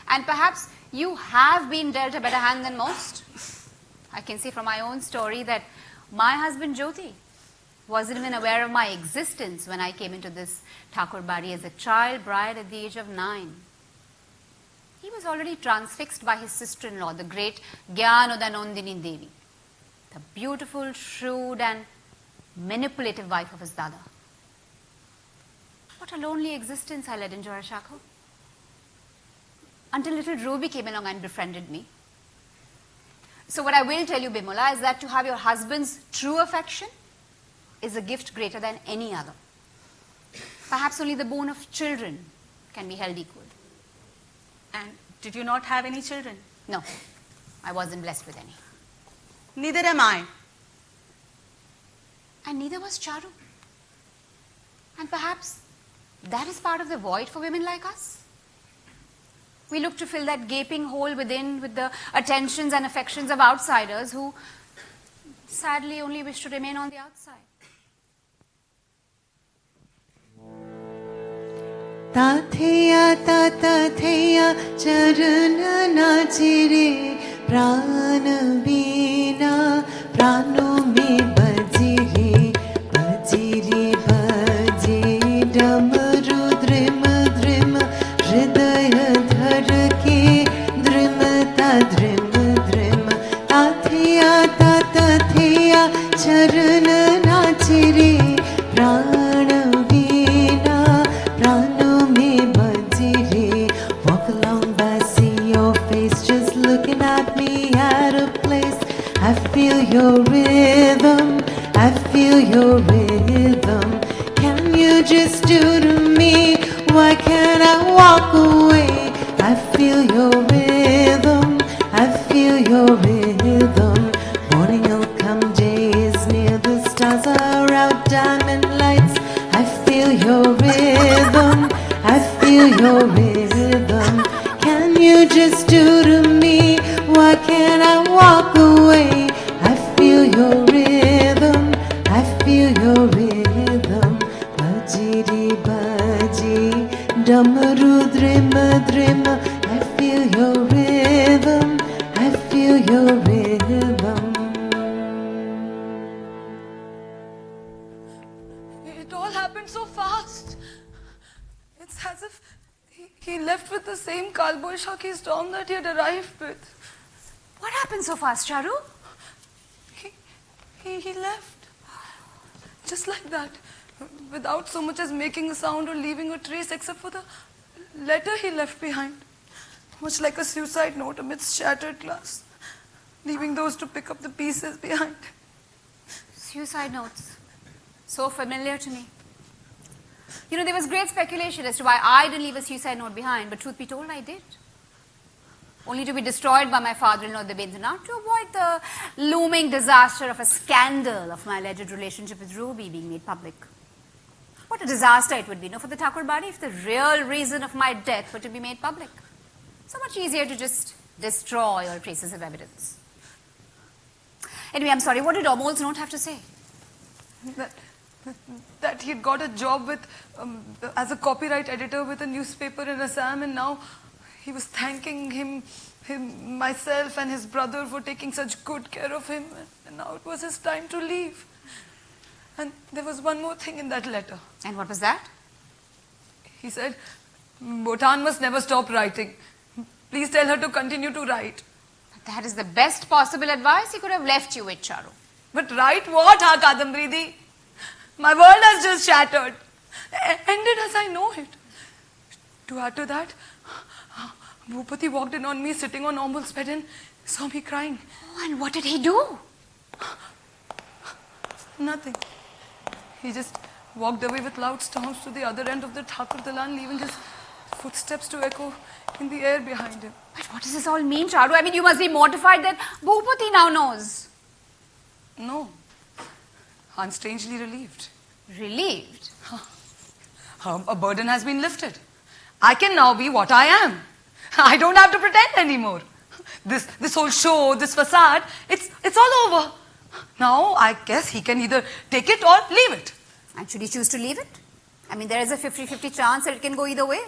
And perhaps you have been dealt a better hand than most. I can see from my own story that my husband Jyoti wasn't even aware of my existence when I came into this Thakur Bari as a child bride at the age of 9. He was already transfixed by his sister-in-law, the great Gyanodanandini Devi, the beautiful, shrewd and manipulative wife of his dada. What a lonely existence I led in Jorashako. Until little Ruby came along and befriended me. So what I will tell you, Bimola, is that to have your husband's true affection is a gift greater than any other. Perhaps only the boon of children can be held equal. And did you not have any children? No, I wasn't blessed with any. Neither am I. And neither was Charu. And perhaps that is part of the void for women like us. We look to fill that gaping hole within with the attentions and affections of outsiders who sadly only wish to remain on the outside. ताथेया चरण नाचिरे प्राण बीना प्राणों में बजिरे बजे डमरू द्रिम द्रिम हृदय धर के द्रिमता द्रिम द्रिम ताथेया चरण नाचिरे प्राण बीना प्राणों में बजिरे walk along by see your face just looking at me out of place I feel your rhythm I feel your rhythm can you just do to me why can't I walk away I feel your rhythm I feel your rhythm morning will come day is near the stars are out diamond lights I feel your rhythm I feel your rhythm can you just do to me why can't I walk away I feel your rhythm I feel your rhythm bajiri baji damaru drim drim I feel your rhythm I feel your rhythm It all happened so fast. It's as if he left with the same Kalboishaki storm that he had arrived with. What happened so fast, Charu? He left. Just like that. Without so much as making a sound or leaving a trace except for the letter he left behind. Much like a suicide note amidst shattered glass. Leaving those to pick up the pieces behind. Suicide notes. So familiar to me. You know, there was great speculation as to why I didn't leave a suicide note behind, but truth be told, I did. Only to be destroyed by my father-in-law, Debendranath, to avoid the looming disaster of a scandal of my alleged relationship with Ruby being made public. What What a disaster it would be, no, for the Thakur body if the real reason of my death were to be made public. So much easier to just destroy all traces of evidence. Anyway, I'm sorry, what did Amol's note have to say? That he'd got a job with as a copyright editor with a newspaper in Assam, and now he was thanking him, myself and his brother for taking such good care of him, and now it was his time to leave. And there was one more thing in that letter. And what was that? He said, Bhutan must never stop writing. Please tell her to continue to write. That is the best possible advice he could have left you with, Charu. But write what, ha Kadambridi? My world has just shattered. Ended as I know it. To add to that, Bhupati walked in on me sitting on Amol's bed and saw me crying. Oh, and what did he do? Nothing. He just walked away with loud stomps to the other end of the Thakur Dalan, leaving his footsteps to echo in the air behind him. But what does this all mean, Charu? I mean, you must be mortified that Bhupati now knows. No. I'm strangely relieved. Relieved? A burden has been lifted. I can now be what I am. I don't have to pretend anymore. This whole show, this facade, it's all over. Now I guess he can either take it or leave it. And should he choose to leave it? I mean, there is a 50-50 chance that it can go either way.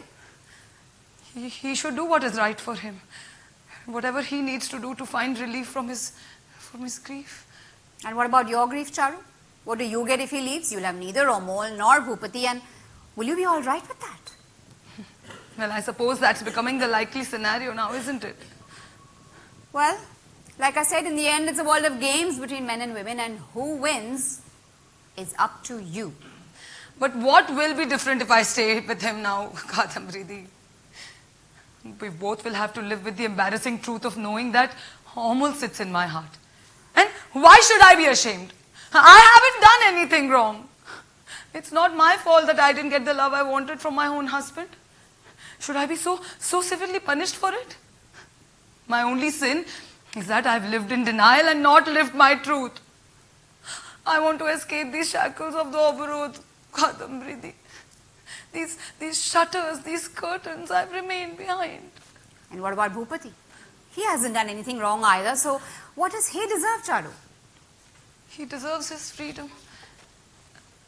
He should do what is right for him. Whatever he needs to do to find relief from his grief. And what about your grief, Charu? What do you get if he leaves? You'll have neither Amol nor Bhupati, and will you be all right with that? Well, I suppose that's becoming the likely scenario now, isn't it? Well, like I said, in the end, it's a world of games between men and women, and who wins is up to you. But what will be different if I stay with him now, Kadambridi? We both will have to live with the embarrassing truth of knowing that Amol sits in my heart. And why should I be ashamed? I haven't done anything wrong. It's not my fault that I didn't get the love I wanted from my own husband. Should I be so severely punished for it? My only sin is that I've lived in denial and not lived my truth. I want to escape these shackles of the Obarod, Kadambridi. These shutters, these curtains, I've remained behind. And what about Bhupati? He hasn't done anything wrong either, so what does he deserve, Charu? He deserves his freedom.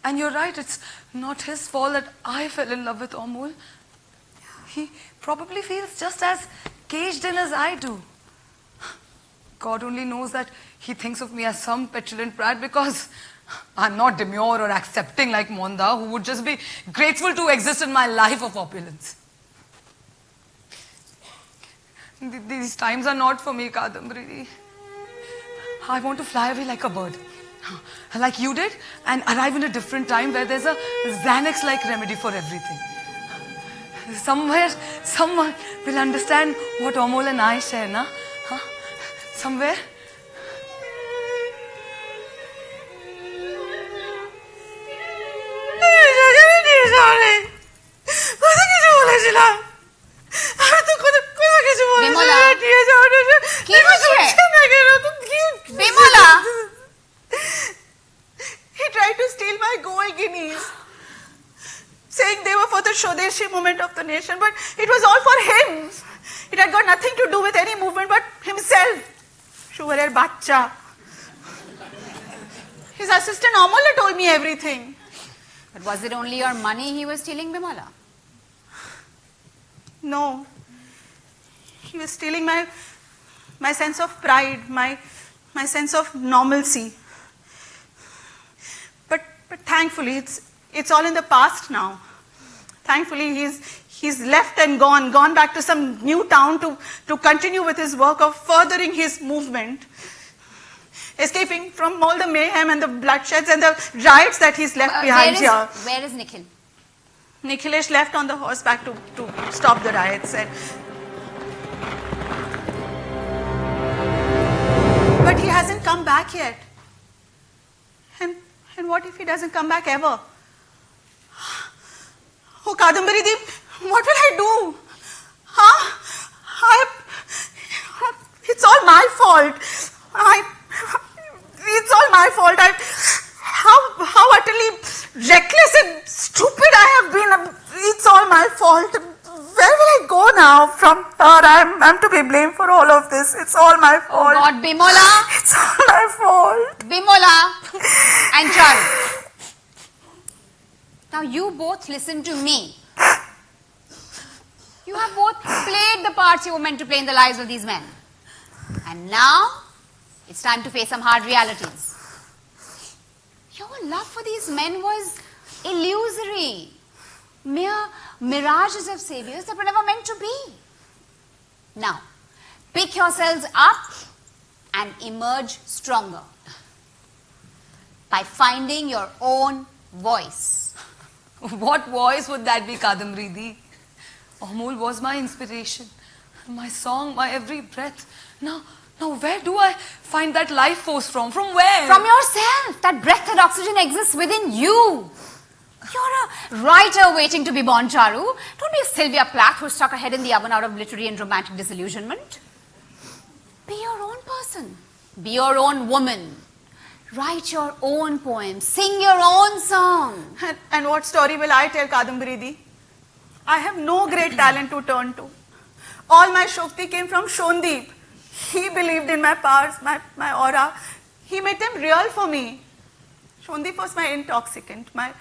And you're right, it's not his fault that I fell in love with Amol. He probably feels just as caged in as I do. God only knows that he thinks of me as some petulant brat because I'm not demure or accepting like Monda, who would just be grateful to exist in my life of opulence. These times are not for me, Kadambridi. I want to fly away like a bird, like you did, and arrive in a different time where there's a Xanax-like remedy for everything. Somewhere, someone will understand what Amol and I share, na? Huh? Somewhere. He tried to steal my gold guineas, saying they were for the Swadeshi movement of the nation, but it was all for him. It had got nothing to do with any movement but himself. Sugarer Bacha. His assistant Amala told me everything. But was it only your money he was stealing, Bimala? No. He was stealing my sense of pride, my sense of normalcy. But thankfully, it's all in the past now. Thankfully, he's left and gone back to some new town to continue with his work of furthering his movement, escaping from all the mayhem and the bloodsheds and the riots that he's left behind here. Where is Nikhil? Nikhilesh left on the horseback to stop the riots. But he hasn't come back yet. And what if he doesn't come back ever? Oh, Kadambridi, what will I do? It's all my fault. It's all my fault. How utterly reckless and stupid now. From her, I'm to be blamed for all of this. It's all my Oh fault. God, Bimola, It's all my fault. Bimola and Charu. Now you both listen to me. You have both played the parts you were meant to play in the lives of these men. And now, it's time to face some hard realities. Your love for these men was illusory. Mere mirages of saviors that were never meant to be. Now, pick yourselves up and emerge stronger by finding your own voice. What voice would that be, Kadambari Di? Amul was my inspiration, my song, my every breath. Now where do I find that life force from? From where? From yourself. That breath and oxygen exists within you. You're a writer waiting to be born, Charu. Don't be a Sylvia Plath who stuck her head in the oven out of literary and romantic disillusionment. Be your own person. Be your own woman. Write your own poems. Sing your own song. And what story will I tell, Kadambari Di? I have no great talent to turn to. All my Shakti came from Shondeep. He believed in my powers, my aura. He made them real for me. Shondeep was my intoxicant, my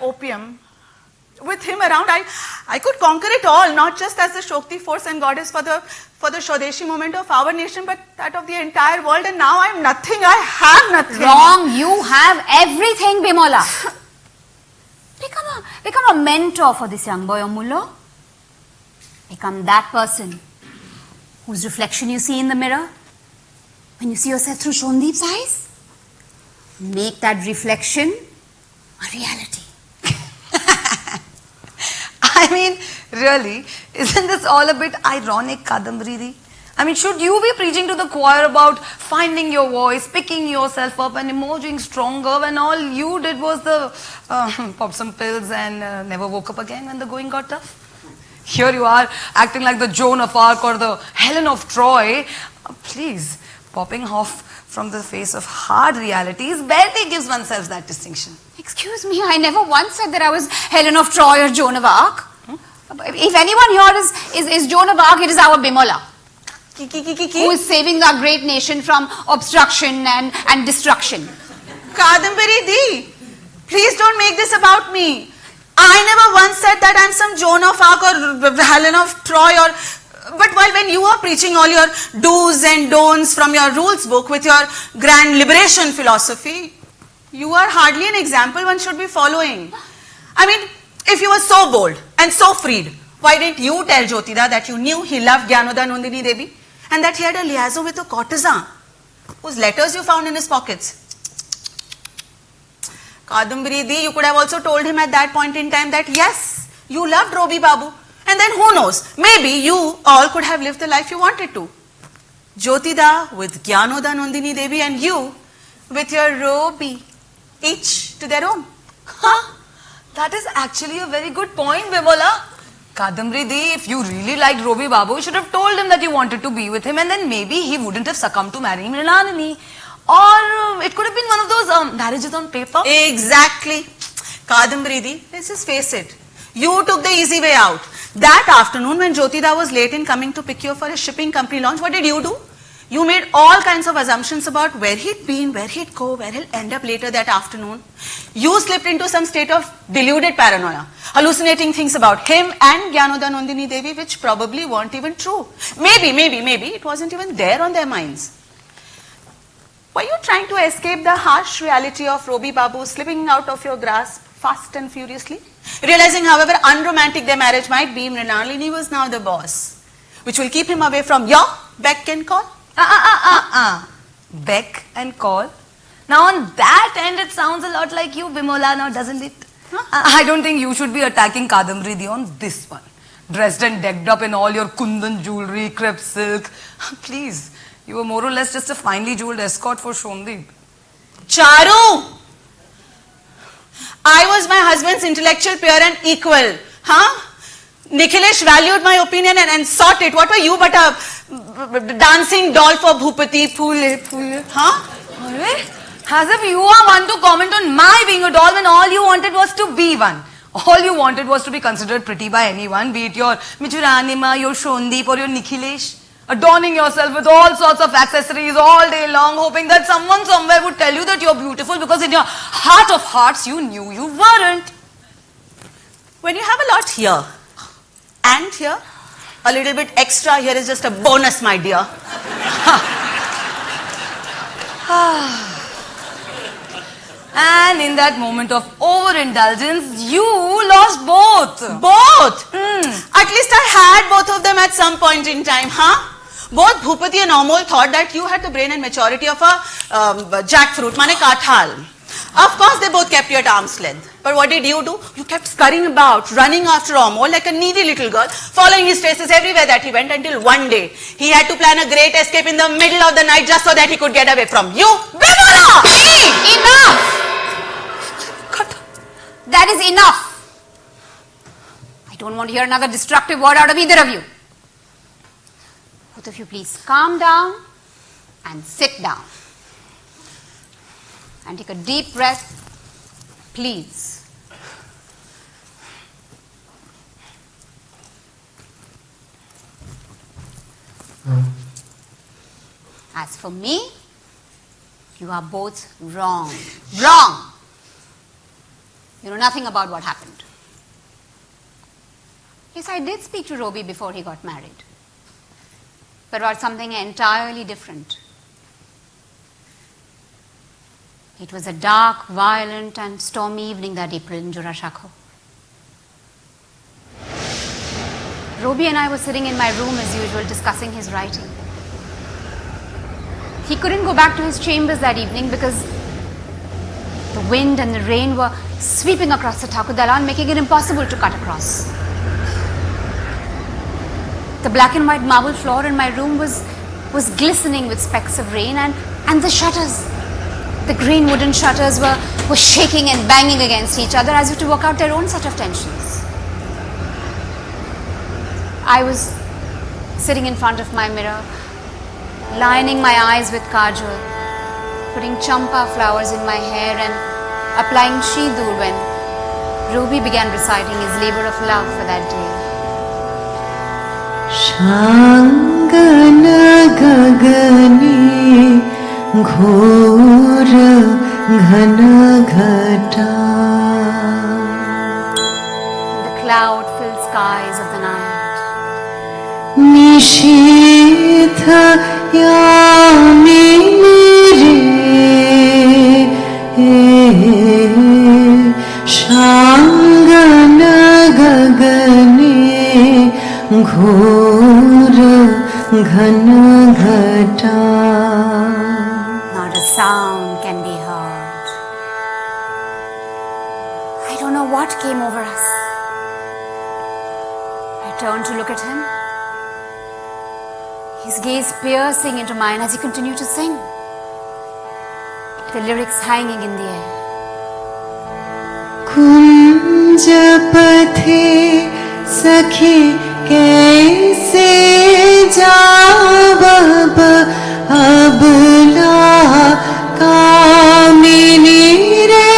opium. With him around, I could conquer it all, not just as the Shakti force and goddess for the Swadeshi movement of our nation, but that of the entire world. And now I'm nothing. I have nothing. Wrong. You have everything, Bimola. Become a mentor for this young boy, Amullo. Become that person whose reflection you see in the mirror when you see yourself through Shondeep's eyes. Make that reflection a reality. I mean, really, isn't this all a bit ironic, Kadambari Di? I mean, should you be preaching to the choir about finding your voice, picking yourself up and emerging stronger when all you did was pop some pills and never woke up again when the going got tough? Here you are acting like the Joan of Arc or the Helen of Troy. Please, popping off from the face of hard realities barely gives oneself that distinction. Excuse me, I never once said that I was Helen of Troy or Joan of Arc. If anyone here is Joan of Arc, it is our Bimola, who is saving our great nation from obstruction and destruction. Kadambari Di, please don't make this about me. I never once said that I'm some Joan of Arc or Helen of Troy but when you are preaching all your do's and don'ts from your rules book with your grand liberation philosophy, you are hardly an example one should be following. I mean, if you were so bold and so freed, why didn't you tell Jyotida that you knew he loved Gyanoda Nandini Devi and that he had a liaison with a courtesan whose letters you found in his pockets? Kadambari Di, you could have also told him at that point in time that yes, you loved Robi Babu. And then who knows, maybe you all could have lived the life you wanted to. Jyotida with Gyanoda Nandini Devi and you with your Robi, each to their own. Huh? That is actually a very good point, Bimola. Kadambari Di, if you really liked Robi Babu, you should have told him that you wanted to be with him and then maybe he wouldn't have succumbed to marrying Mrinalini. Or it could have been one of those marriages on paper. Exactly. Kadambari Di, let's just face it. You took the easy way out. That afternoon when Jyotida was late in coming to pick you for his shipping company launch, what did you do? You made all kinds of assumptions about where he'd been, where he'd go, where he'll end up later that afternoon. You slipped into some state of deluded paranoia, hallucinating things about him and Gyanoda Nandini Devi which probably weren't even true. Maybe it wasn't even there on their minds. Were you trying to escape the harsh reality of Robi Babu slipping out of your grasp fast and furiously? Realizing however unromantic their marriage might be, Mrinalini was now the boss, which will keep him away from your beck and call. Beck and call. Now on that end it sounds a lot like you, Bimola, now doesn't it? I don't think you should be attacking Kadambari Di on this one. Dressed and decked up in all your kundan jewelry, crepe silk. Please, you were more or less just a finely jeweled escort for Shondeep. Charu! I was my husband's intellectual peer and equal. Nikhilesh valued my opinion and sought it. What were you but a dancing doll for Bhupati? Phule. As if you are one to comment on my being a doll when all you wanted was to be one. All you wanted was to be considered pretty by anyone, be it your Michuranima, your Shondeep or your Nikhilesh. Adorning yourself with all sorts of accessories all day long, hoping that someone somewhere would tell you that you're beautiful because in your heart of hearts you knew you weren't. When you have a lot here and here, a little bit extra here is just a bonus, my dear. And in that moment of overindulgence, you lost both. Both? At least I had both of them at some point in time, huh? Both Bhupati and Amol thought that you had the brain and maturity of a jackfruit, mane kathal. Of course, they both kept you at arm's length. But what did you do? You kept scurrying about, running after Amol like a needy little girl, following his traces everywhere that he went until one day he had to plan a great escape in the middle of the night just so that he could get away from you. Bimola! Enough! That is enough. I don't want to hear another destructive word out of either of you. Both of you please calm down and sit down. And take a deep breath, please. As for me, you are both wrong. Wrong! You know nothing about what happened. Yes, I did speak to Robbie before he got married. But about something entirely different. It was a dark, violent and stormy evening that April in Jurashakho. Robbie and I were sitting in my room as usual discussing his writing. He couldn't go back to his chambers that evening because the wind and the rain were sweeping across the Thakur Dalan, making it impossible to cut across. The black and white marble floor in my room was glistening with specks of rain, and the shutters, the green wooden shutters were shaking and banging against each other as if to work out their own set of tensions. I was sitting in front of my mirror, lining my eyes with kajal, putting champa flowers in my hair and applying sheedur when Robbie began reciting his labor of love for that day. Shangana gagani ghor ghana ghata. The cloud-filled skies of the night. Nishitha yamini re Shangana gagani ghor ghana ghata. Not a sound can be heard. I don't know what came over us. I turned to look at him. His gaze piercing into mine as he continued to sing. The lyrics hanging in the air. कुंज पथे सखी कैसे जाब अबला कामिनी रे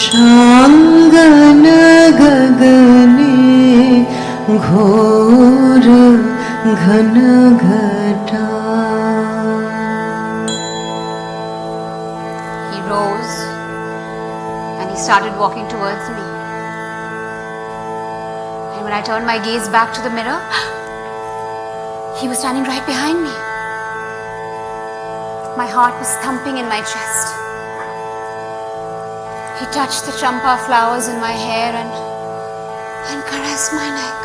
शांगन गगने घोर घन घटा. He rose and he started walking towards me. And when I turned my gaze back to the mirror, he was standing right behind me. My heart was thumping in my chest. He touched the champa flowers in my hair and caressed my neck.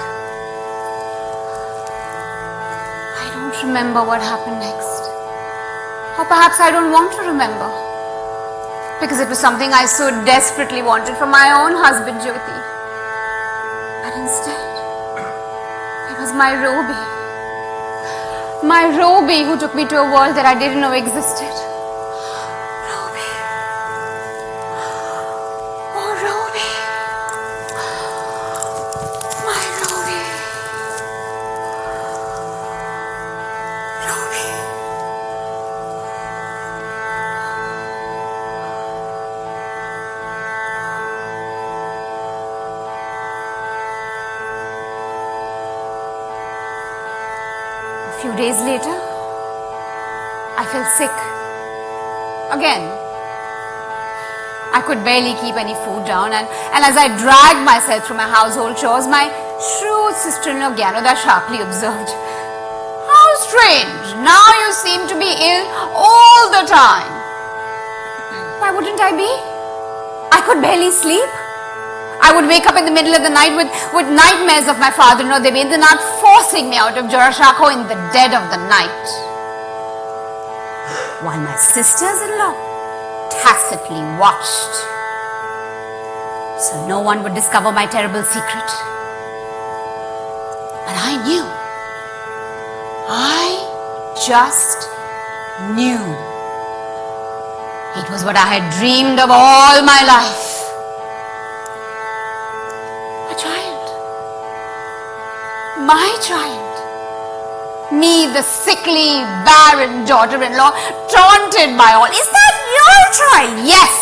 I don't remember what happened next. Or perhaps I don't want to remember. Because it was something I so desperately wanted from my own husband, Jyoti. But instead, it was my Robbie. My Robbie who took me to a world that I didn't know existed. Robbie. Oh, Robbie. My Robbie. Robbie. 2 days later, I fell sick. Again. I could barely keep any food down, and as I dragged myself through my household chores, my shrewd sister-in-law Gyanoda sharply observed, "How strange, now you seem to be ill all the time." Why wouldn't I be? I could barely sleep. I would wake up in the middle of the night with nightmares of my father-in-law Devendranath forcing me out of Jorashakho in the dead of the night. While my sisters-in-law tacitly watched, so no one would discover my terrible secret. But I knew. I just knew. It was what I had dreamed of all my life. A child. My child. Me, the sickly, barren daughter-in-law, taunted by all. "Is that your child?" Yes.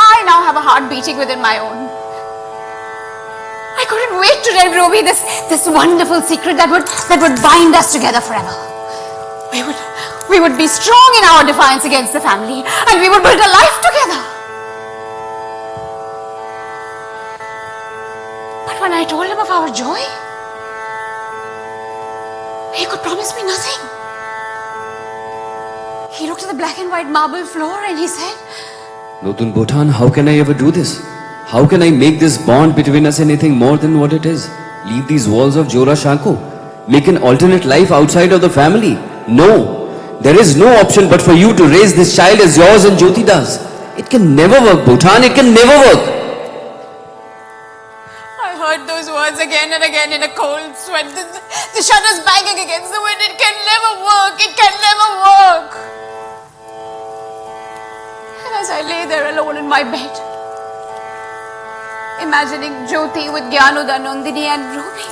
I now have a heart beating within my own. I couldn't wait to tell Robi this wonderful secret that would bind us together forever. We would be strong in our defiance against the family, and we would build a life together. But when I told him of our joy, he could promise me nothing. He looked at the black and white marble floor and he said, Notun Bhutan, how can I ever do this? How can I make this bond between us anything more than what it is? Leave these walls of Jorashakho? Make an alternate life outside of the family? No. There is no option but for you to raise this child as yours and Jyoti does. It can never work, Bhutan. It can never work. I heard those words again and again in a cold sweat. The shutters banging against the wind. It can never work. It can never work. And as I lay there alone in my bed, imagining Jyoti with Gyanoda, Nandini and Robi,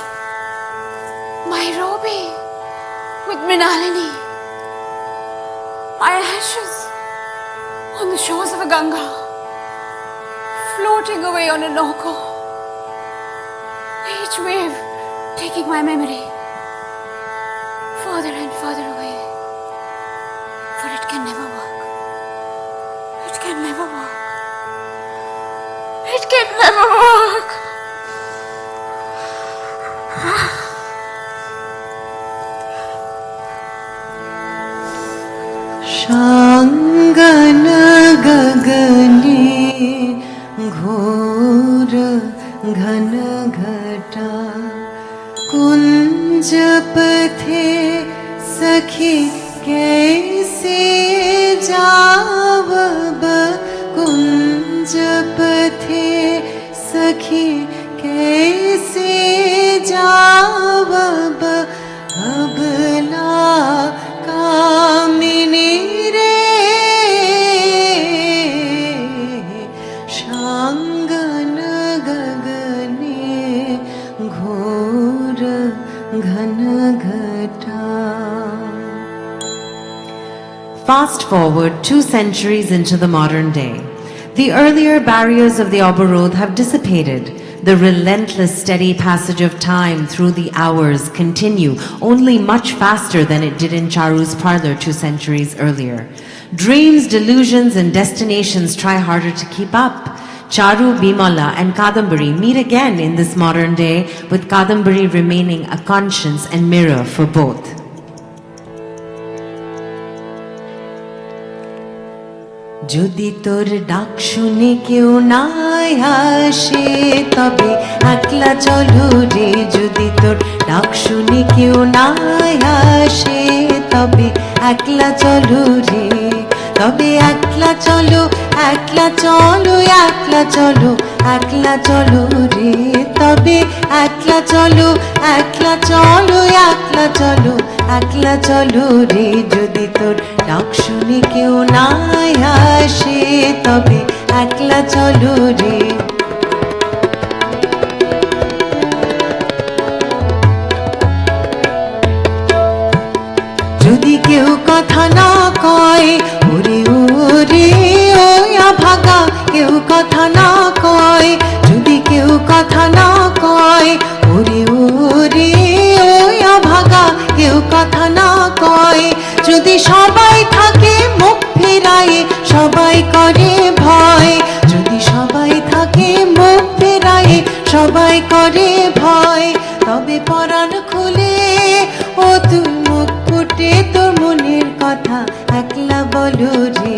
my Robi with Mrinalini, my ashes on the shores of a Ganga, floating away on a Nauko, each wave taking my memory further and further away. For it can never work. It can never work. It can never work. Shangana gagane ghor ghana ghata kunj pathe sakhi kaise jaawab kunj pathe sakhi kaise jaawab abla kamini re shangana gagane ghor ghana ghata. Fast forward 2 centuries into the modern day. The earlier barriers of the Oborod have dissipated. The relentless steady passage of time through the hours continue only much faster than it did in Charu's parlor 2 centuries earlier. Dreams, delusions and destinations try harder to keep up. Charu, Bimala and Kadambari meet again in this modern day, with Kadambari remaining a conscience and mirror for both. যদি তোর ডাক শুনে কেউ না আসে তবে একলা চলো রে, যদি তোর ডাক শুনে কেউ না আসে তবে একলা চলো রে, তবে একলা চলো একলা চলো একলা চলো একলা চলো রে, তবে একলা চলো একলা চলো একলা চলো একলা চলো রে, যদি তোর ডাক শুনে কেউ না আসে তবে একলা চলো রে। যদি কেউ কথা না কয় ওরে ওরে ওয়া ভাগা, কেউ কথা না কয়, যদি কেউ কথা না কয় ওরে ওরে ওয়া ভাগা, সবাই করে ভয়, তবে পরাণ খুলে ও তুই মুখ ফুটে তোর মনের কথা একলা বলো রে,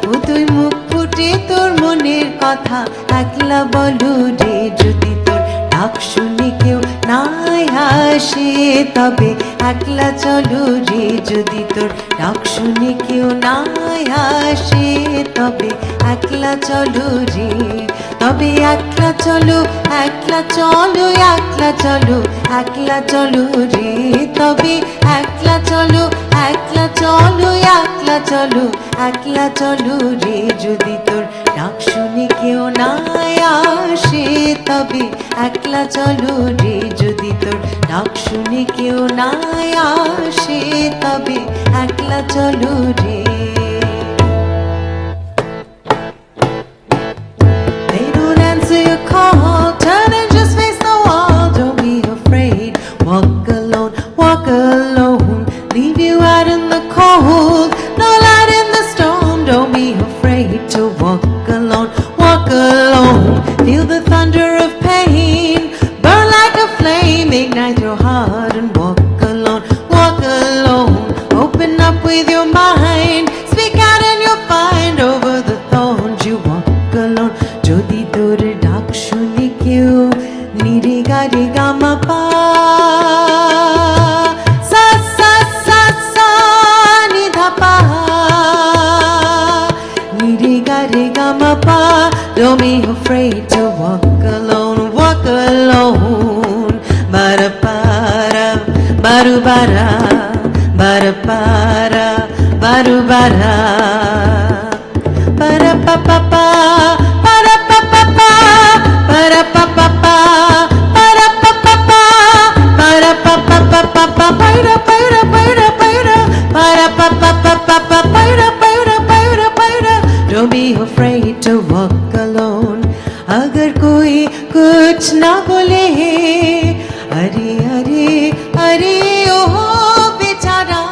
ও তুই মুখ ফুটে তোর মনের কথা একলা বলো রে। যদি তোর ডাক শুনে কেউ নাই আসে তবে একলা চলো রে, যদি তোর ডাক শুনে কেউ নাই আসে তবে একলা চলো রে, তবে একলা চলো, একলা চলো, একলা চলো, একলা চলো রে, তবে একলা চলো, একলা চলো, একলা চলো, একলা চলো রে। যদি তোর ডাক শুনে কেউ নাই আসে তবে একলা চলো রে, যদি তোর ডাক শুনে কেউ নাই আসে তবে একলা চলো রে। They don't answer your call, turn and just face the wall. Don't be afraid, walk alone, walk alone. Leave you out in the cold, no light in the storm. Don't be afraid to walk alone, walk alone. Feel the thunder of pain, burn like a flame. Ignite your heart and walk alone, walk alone. Open up with your mind, speak out and you'll find over the thorns you walk alone. যদি তোর ডাক শুনে কেউ নিরে গা রে গা মা পা, সা সা সা সা নি ধা পা, নিরে গা রে গা মা পা। Don't be afraid to walk alone, walk alone. Bara para, baru bara, bara para, baru bara, para pa pa pa, para pa pa pa, para pa pa pa, para pa pa pa, para pa pa pa pa pa, para para para para, para pa pa pa pa pa, para para para para. Don't be afraid to walk alone. अगर कोई कुछ ना बोले, अरे अरे अरे ओह बेचारा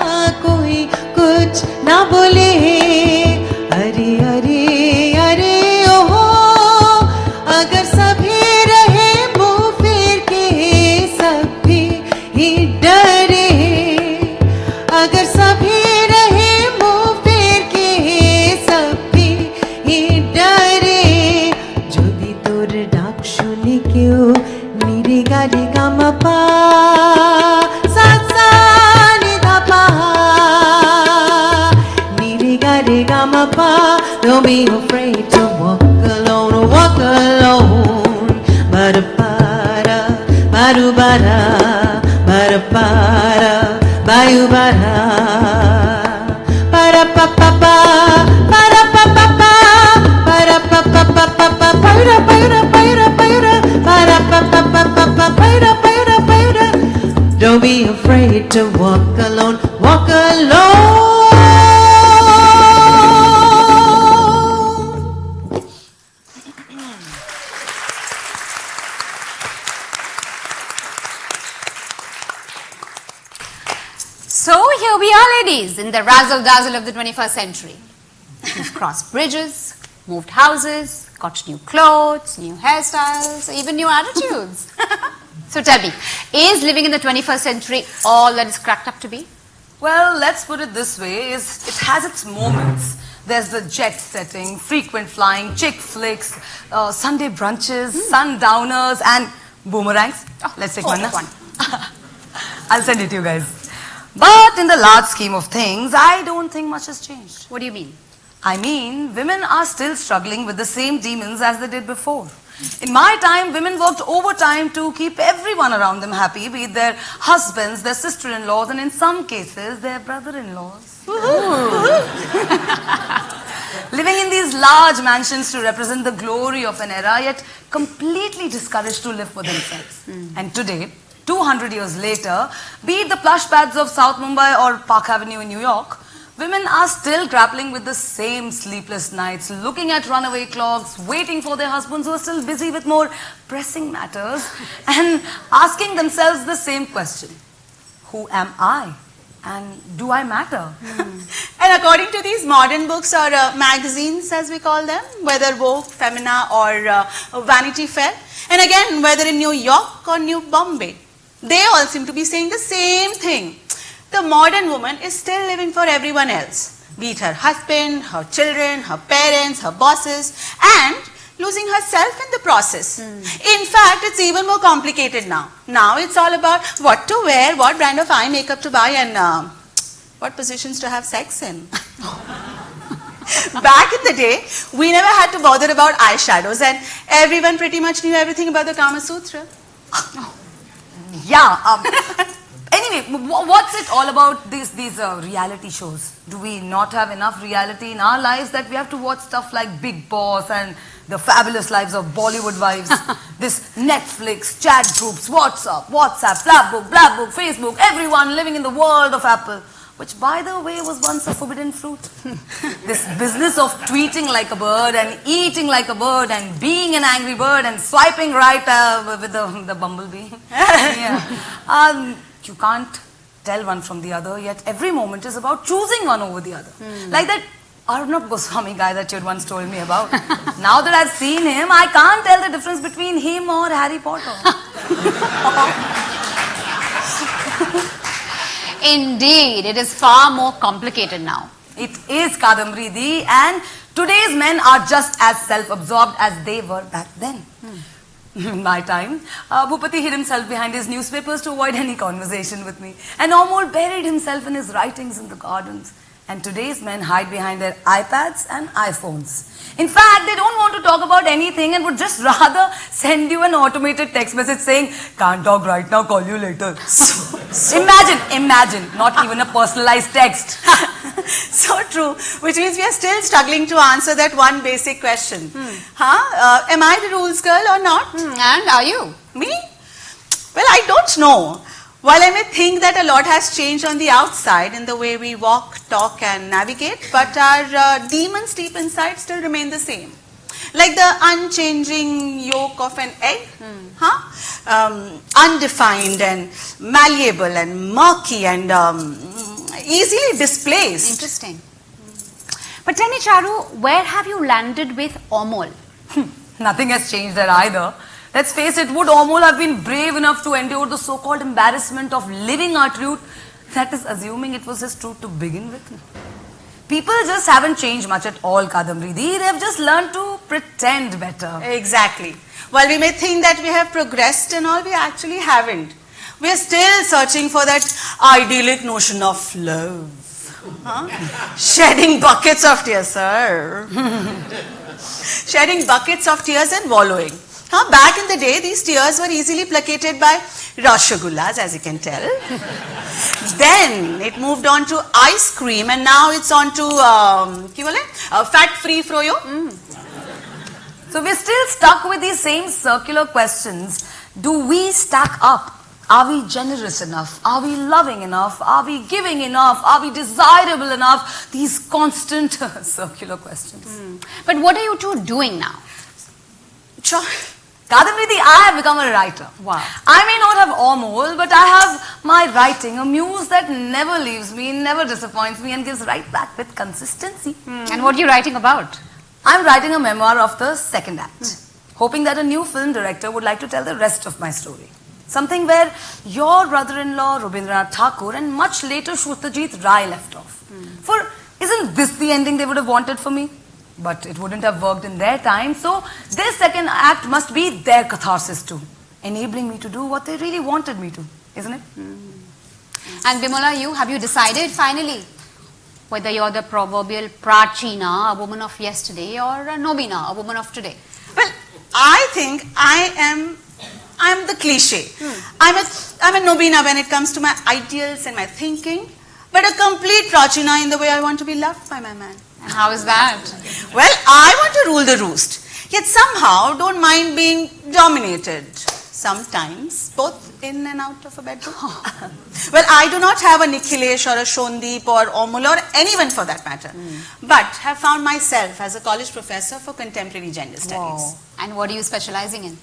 कोई कुछ ना बोले, अरे अरे अरे ओह। अगर सभी रहे मुंह फेर के सभी ही डरे, अगर सभी रहे मुंह फेर के सभी ही डरे। যদি তোর ডাক শুনে কেউ নিরে গা রে গা মা পা, সা সা নি ধা পা, নিরে গা রে গা মা পা। Don't be afraid to walk alone, walk alone. Bara para, baru bara, bara para, bayu bara, para pa pa pa, para pa pa pa, para pa pa pa pa pa, para para para para, para pa pa pa pa pa, para para para. Don't be afraid to walk alone, walk alone. So here we are, ladies, in the razzle dazzle of the 21st century. We've crossed bridges, moved houses, got new clothes, new hairstyles, even new attitudes. So tell me, is living in the 21st century all that it's cracked up to be? Well, let's put it this way, it has its moments. There's the jet setting, frequent flying, chick flicks, Sunday brunches, sundowners and boomerangs. Let's take one. One. I'll send it to you guys. But in the large scheme of things, I don't think much has changed. What do you mean? I mean, women are still struggling with the same demons as they did before. In my time, women worked overtime to keep everyone around them happy, be it their husbands, their sister-in-laws, and in some cases, their brother-in-laws. Living in these large mansions to represent the glory of an era, yet completely discouraged to live for themselves. And today, 200 years later, be it the plush pads of South Mumbai or Park Avenue in New York, women are still grappling with the same sleepless nights, looking at runaway clocks, waiting for their husbands who are still busy with more pressing matters, and asking themselves the same question: who am I? And do I matter? And according to these modern books or magazines, as we call them, whether Vogue, Femina or Vanity Fair, And again, whether in New York or New Bombay, they all seem to be saying the same thing. The modern woman is still living for everyone else, be it her husband, her children, her parents, her bosses, and losing herself in the process. In fact, it's even more complicated now. Now it's all about what to wear, what brand of eye makeup to buy, and what positions to have sex in. Back in the day, we never had to bother about eyeshadows, and everyone pretty much knew everything about the Kama Sutra. Yeah. Anyway, what's it all about these reality shows? Do we not have enough reality in our lives that we have to watch stuff like Big Boss and The Fabulous Lives of Bollywood Wives? This Netflix, chat groups, WhatsApp, Flapbook, Facebook, everyone living in the world of Apple. Which, by the way, was once a forbidden fruit. This business of tweeting like a bird and eating like a bird and being an angry bird and swiping right with the bumblebee. Yeah. You can't tell one from the other, yet every moment is about choosing one over the other. Like that Arnab Goswami guy that you had once told me about. Now that I've seen him, I can't tell the difference between him or Harry Potter. Indeed, it is far more complicated now. It is, Kadambari Di, and today's men are just as self-absorbed as they were back then. In my time, Bhupati hid himself behind his newspapers to avoid any conversation with me. And Amol buried himself in his writings in the gardens. And today's men hide behind their iPads and iPhones. In fact, they don't want to talk about anything and would just rather send you an automated text message saying, "Can't talk right now, call you later." Imagine, not even a personalized text. So true, which means we are still struggling to answer that one basic question. Am I the rules girl or not? And are you? Me? Well, I don't know. While I may think that a lot has changed on the outside in the way we walk, talk and navigate, but our demons deep inside still remain the same. Like the unchanging yolk of an egg, undefined and malleable and murky and easily displaced. Interesting. But tell me, Charu, where have you landed with Amol? Nothing has changed there either. Let's face it, would Amol have been brave enough to endure the so-called embarrassment of living our truth? That is assuming it was his truth to begin with. People just haven't changed much at all, Kadambari Di. They have just learned to pretend better. Exactly. While we may think that we have progressed and all, we actually haven't. We are still searching for that idyllic notion of love. Shedding buckets of tears, sir. Shedding buckets of tears and wallowing. Back in the day, these tears were easily placated by rasagullas, as you can tell. Then it moved on to ice cream, and now it's on to fat-free froyo. So we're still stuck with these same circular questions. Do we stack up? Are we generous enough? Are we loving enough? Are we giving enough? Are we desirable enough? These constant circular questions. But what are you two doing now? Kadambari Di, I have become a writer. Wow. I may not have Amol, but I have my writing, a muse that never leaves me, never disappoints me and gives right back with consistency. And what are you writing about? I'm writing a memoir of the second act, hoping that a new film director would like to tell the rest of my story. Something where your brother-in-law, Rabindranath Tagore, and much later Satyajit Ray left off. For isn't this the ending they would have wanted for me? But it wouldn't have worked in their time, so this second act must be their catharsis too, enabling me to do what they really wanted me to, isn't it? And Bimola, have you decided finally whether you're the proverbial Prachina, a woman of yesterday, or a Nobina, a woman of today? Well, I think I'm the cliche. I'm a Nobina when it comes to my ideals and my thinking, but a complete Prachina in the way I want to be loved by my man. And how is that? Well, I want to rule the roost, yet somehow don't mind being dominated. Sometimes, both in and out of a bedroom. Well, I do not have a Nikhilesh or a Shondeep or Amol or anyone for that matter, but have found myself as a college professor for contemporary gender studies. Wow. And what are you specializing in?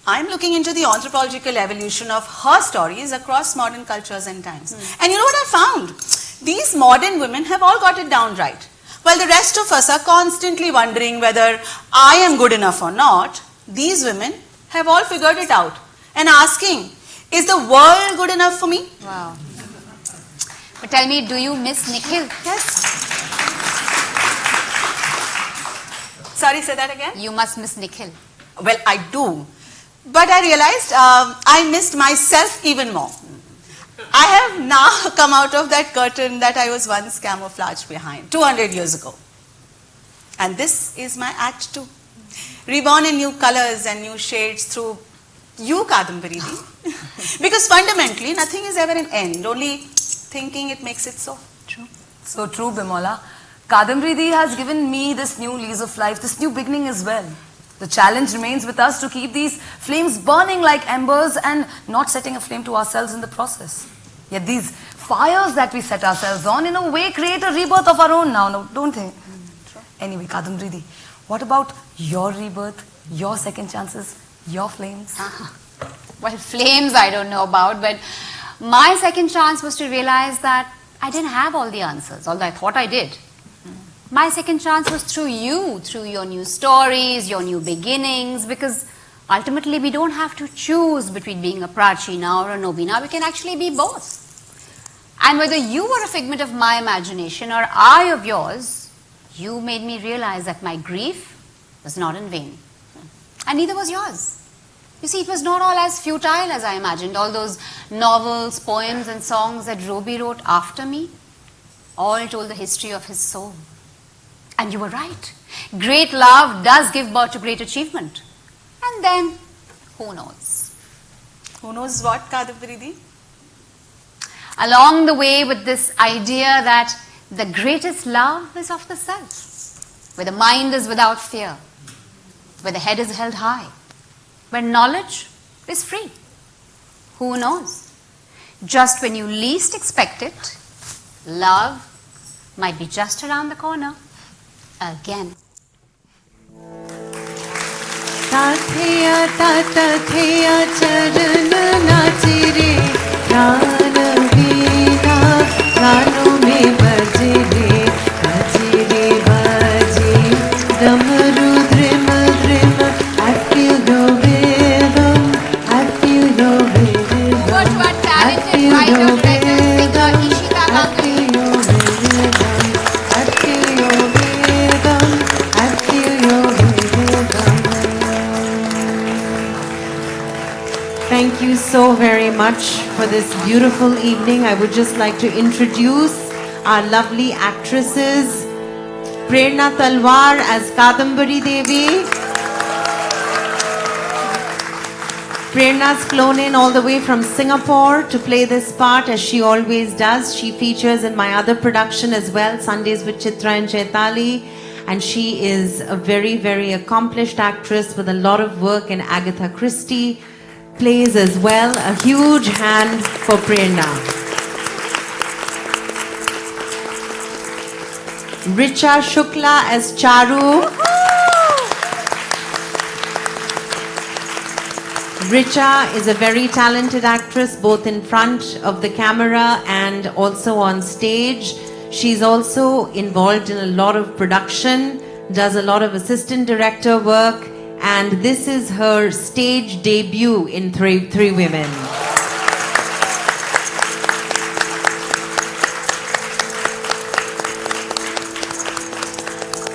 I'm looking into the anthropological evolution of her stories across modern cultures and times. And you know what I found? These modern women have all got it down right. While the rest of us are constantly wondering whether I am good enough or not, these women have all figured it out and asking, is the world good enough for me? Wow. But tell me, do you miss Nikhil? Yes. Sorry, say that again? You must miss Nikhil. Well, I do. But I realized I missed myself even more. I have now come out of that curtain that I was once camouflaged behind 200 years ago. And this is my act 2. Reborn in new colors and new shades through you, Kadambari Di. Because fundamentally, nothing is ever an end. Only thinking it makes it so. True. So true, Bimola. Kadambari Di has given me this new lease of life, this new beginning as well. The challenge remains with us to keep these flames burning like embers and not setting a flame to ourselves in the process. Yet these fires that we set ourselves on, in a way, create a rebirth of our own now, don't they? Anyway, Kadambari Di, what about your rebirth, your second chances, your flames? Well, flames I don't know about, but my second chance was to realize that I didn't have all the answers, although I thought I did. My second chance was through you, through your new stories, your new beginnings, because ultimately we don't have to choose between being a Prachina or a Nobina. We can actually be both. And whether you were a figment of my imagination or I of yours, you made me realize that my grief was not in vain. And neither was yours. You see, it was not all as futile as I imagined. All those novels, poems and songs that Robi wrote after me, all told the history of his soul. And you were right. Great love does give birth to great achievement. And then, who knows? Who knows what, Kadambari Di? Along the way with this idea that the greatest love is of the self, where the mind is without fear, where the head is held high, where knowledge is free. Who knows? Just when you least expect it, love might be just around the corner again. ताथैया ताथैया चरण नाचे रे प्राण वीणा कानों में बजे रे बजे डमरू द्रिम द्रिम I feel the rhythm I feel the rhythm Over to our I talented feel writer, the director, singer, rhythm Ishita I Ganguly. feel your rhythm I feel your rhythm I feel your rhythm. Thank you so very much for this beautiful evening. I would just like to introduce our lovely actresses. Prerna Talwar as Kadambari Devi. Prerna's flown in all the way from Singapore to play this part, as she always does. She features in my other production as well, Sundays with Chitra and Chaitali. And she is a very, very accomplished actress with a lot of work in Agatha Christie plays as well. A huge hand for Prerna. Richa Shukla as Charu. Richa is a very talented actress, both in front of the camera and also on stage. She's also involved in a lot of production, does a lot of assistant director work, and this is her stage debut in Three Women.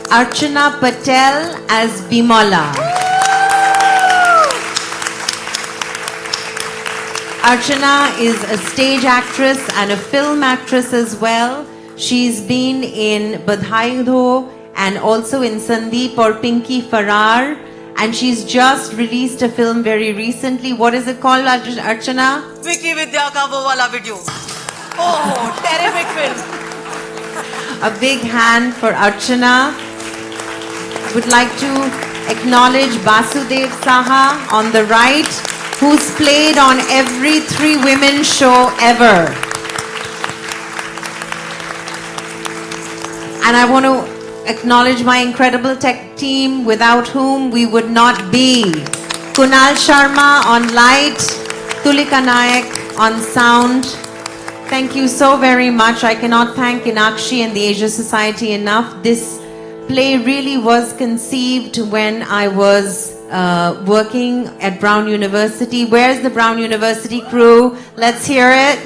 Archana Patel as Bimola. Archana is a stage actress and a film actress as well. She's been in Badhai Do and also in Sandeep or Pinky Farrar. And she's just released a film very recently. What is it called, Archana? Vicky Vidya ka wo wala video. Oh, terrific film. A big hand for Archana. Would like to acknowledge Basudev Saha on the right, who's played on every Three Women show ever. And I want to acknowledge my incredible tech team, without whom we would not be. Kunal Sharma on light, Tulika Nayak on sound. Thank you so very much. I cannot thank Inakshi and the Asia Society enough. This play really was conceived when I was working at Brown University. Where's the Brown University crew? Let's hear it.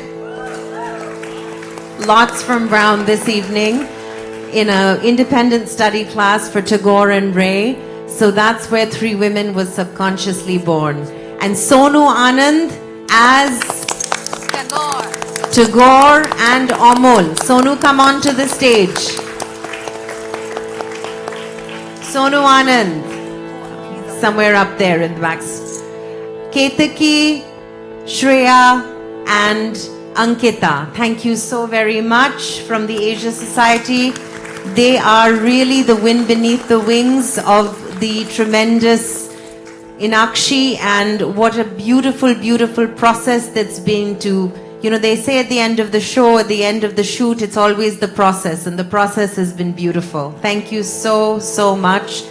Lots from Brown this evening in an independent study class for Tagore and Ray. So that's where Three Women was subconsciously born. And Sonu Anand as Tagore and Amol. Sonu, come on to the stage. Sonu Anand, somewhere up there in the back. Ketaki, Shreya, and Ankita. Thank you so very much from the Asia Society. They are really the wind beneath the wings of the tremendous Inakshi, and what a beautiful, beautiful process that's been to, you know, they say at the end of the show, at the end of the shoot, it's always the process, and the process has been beautiful. Thank you so, so much.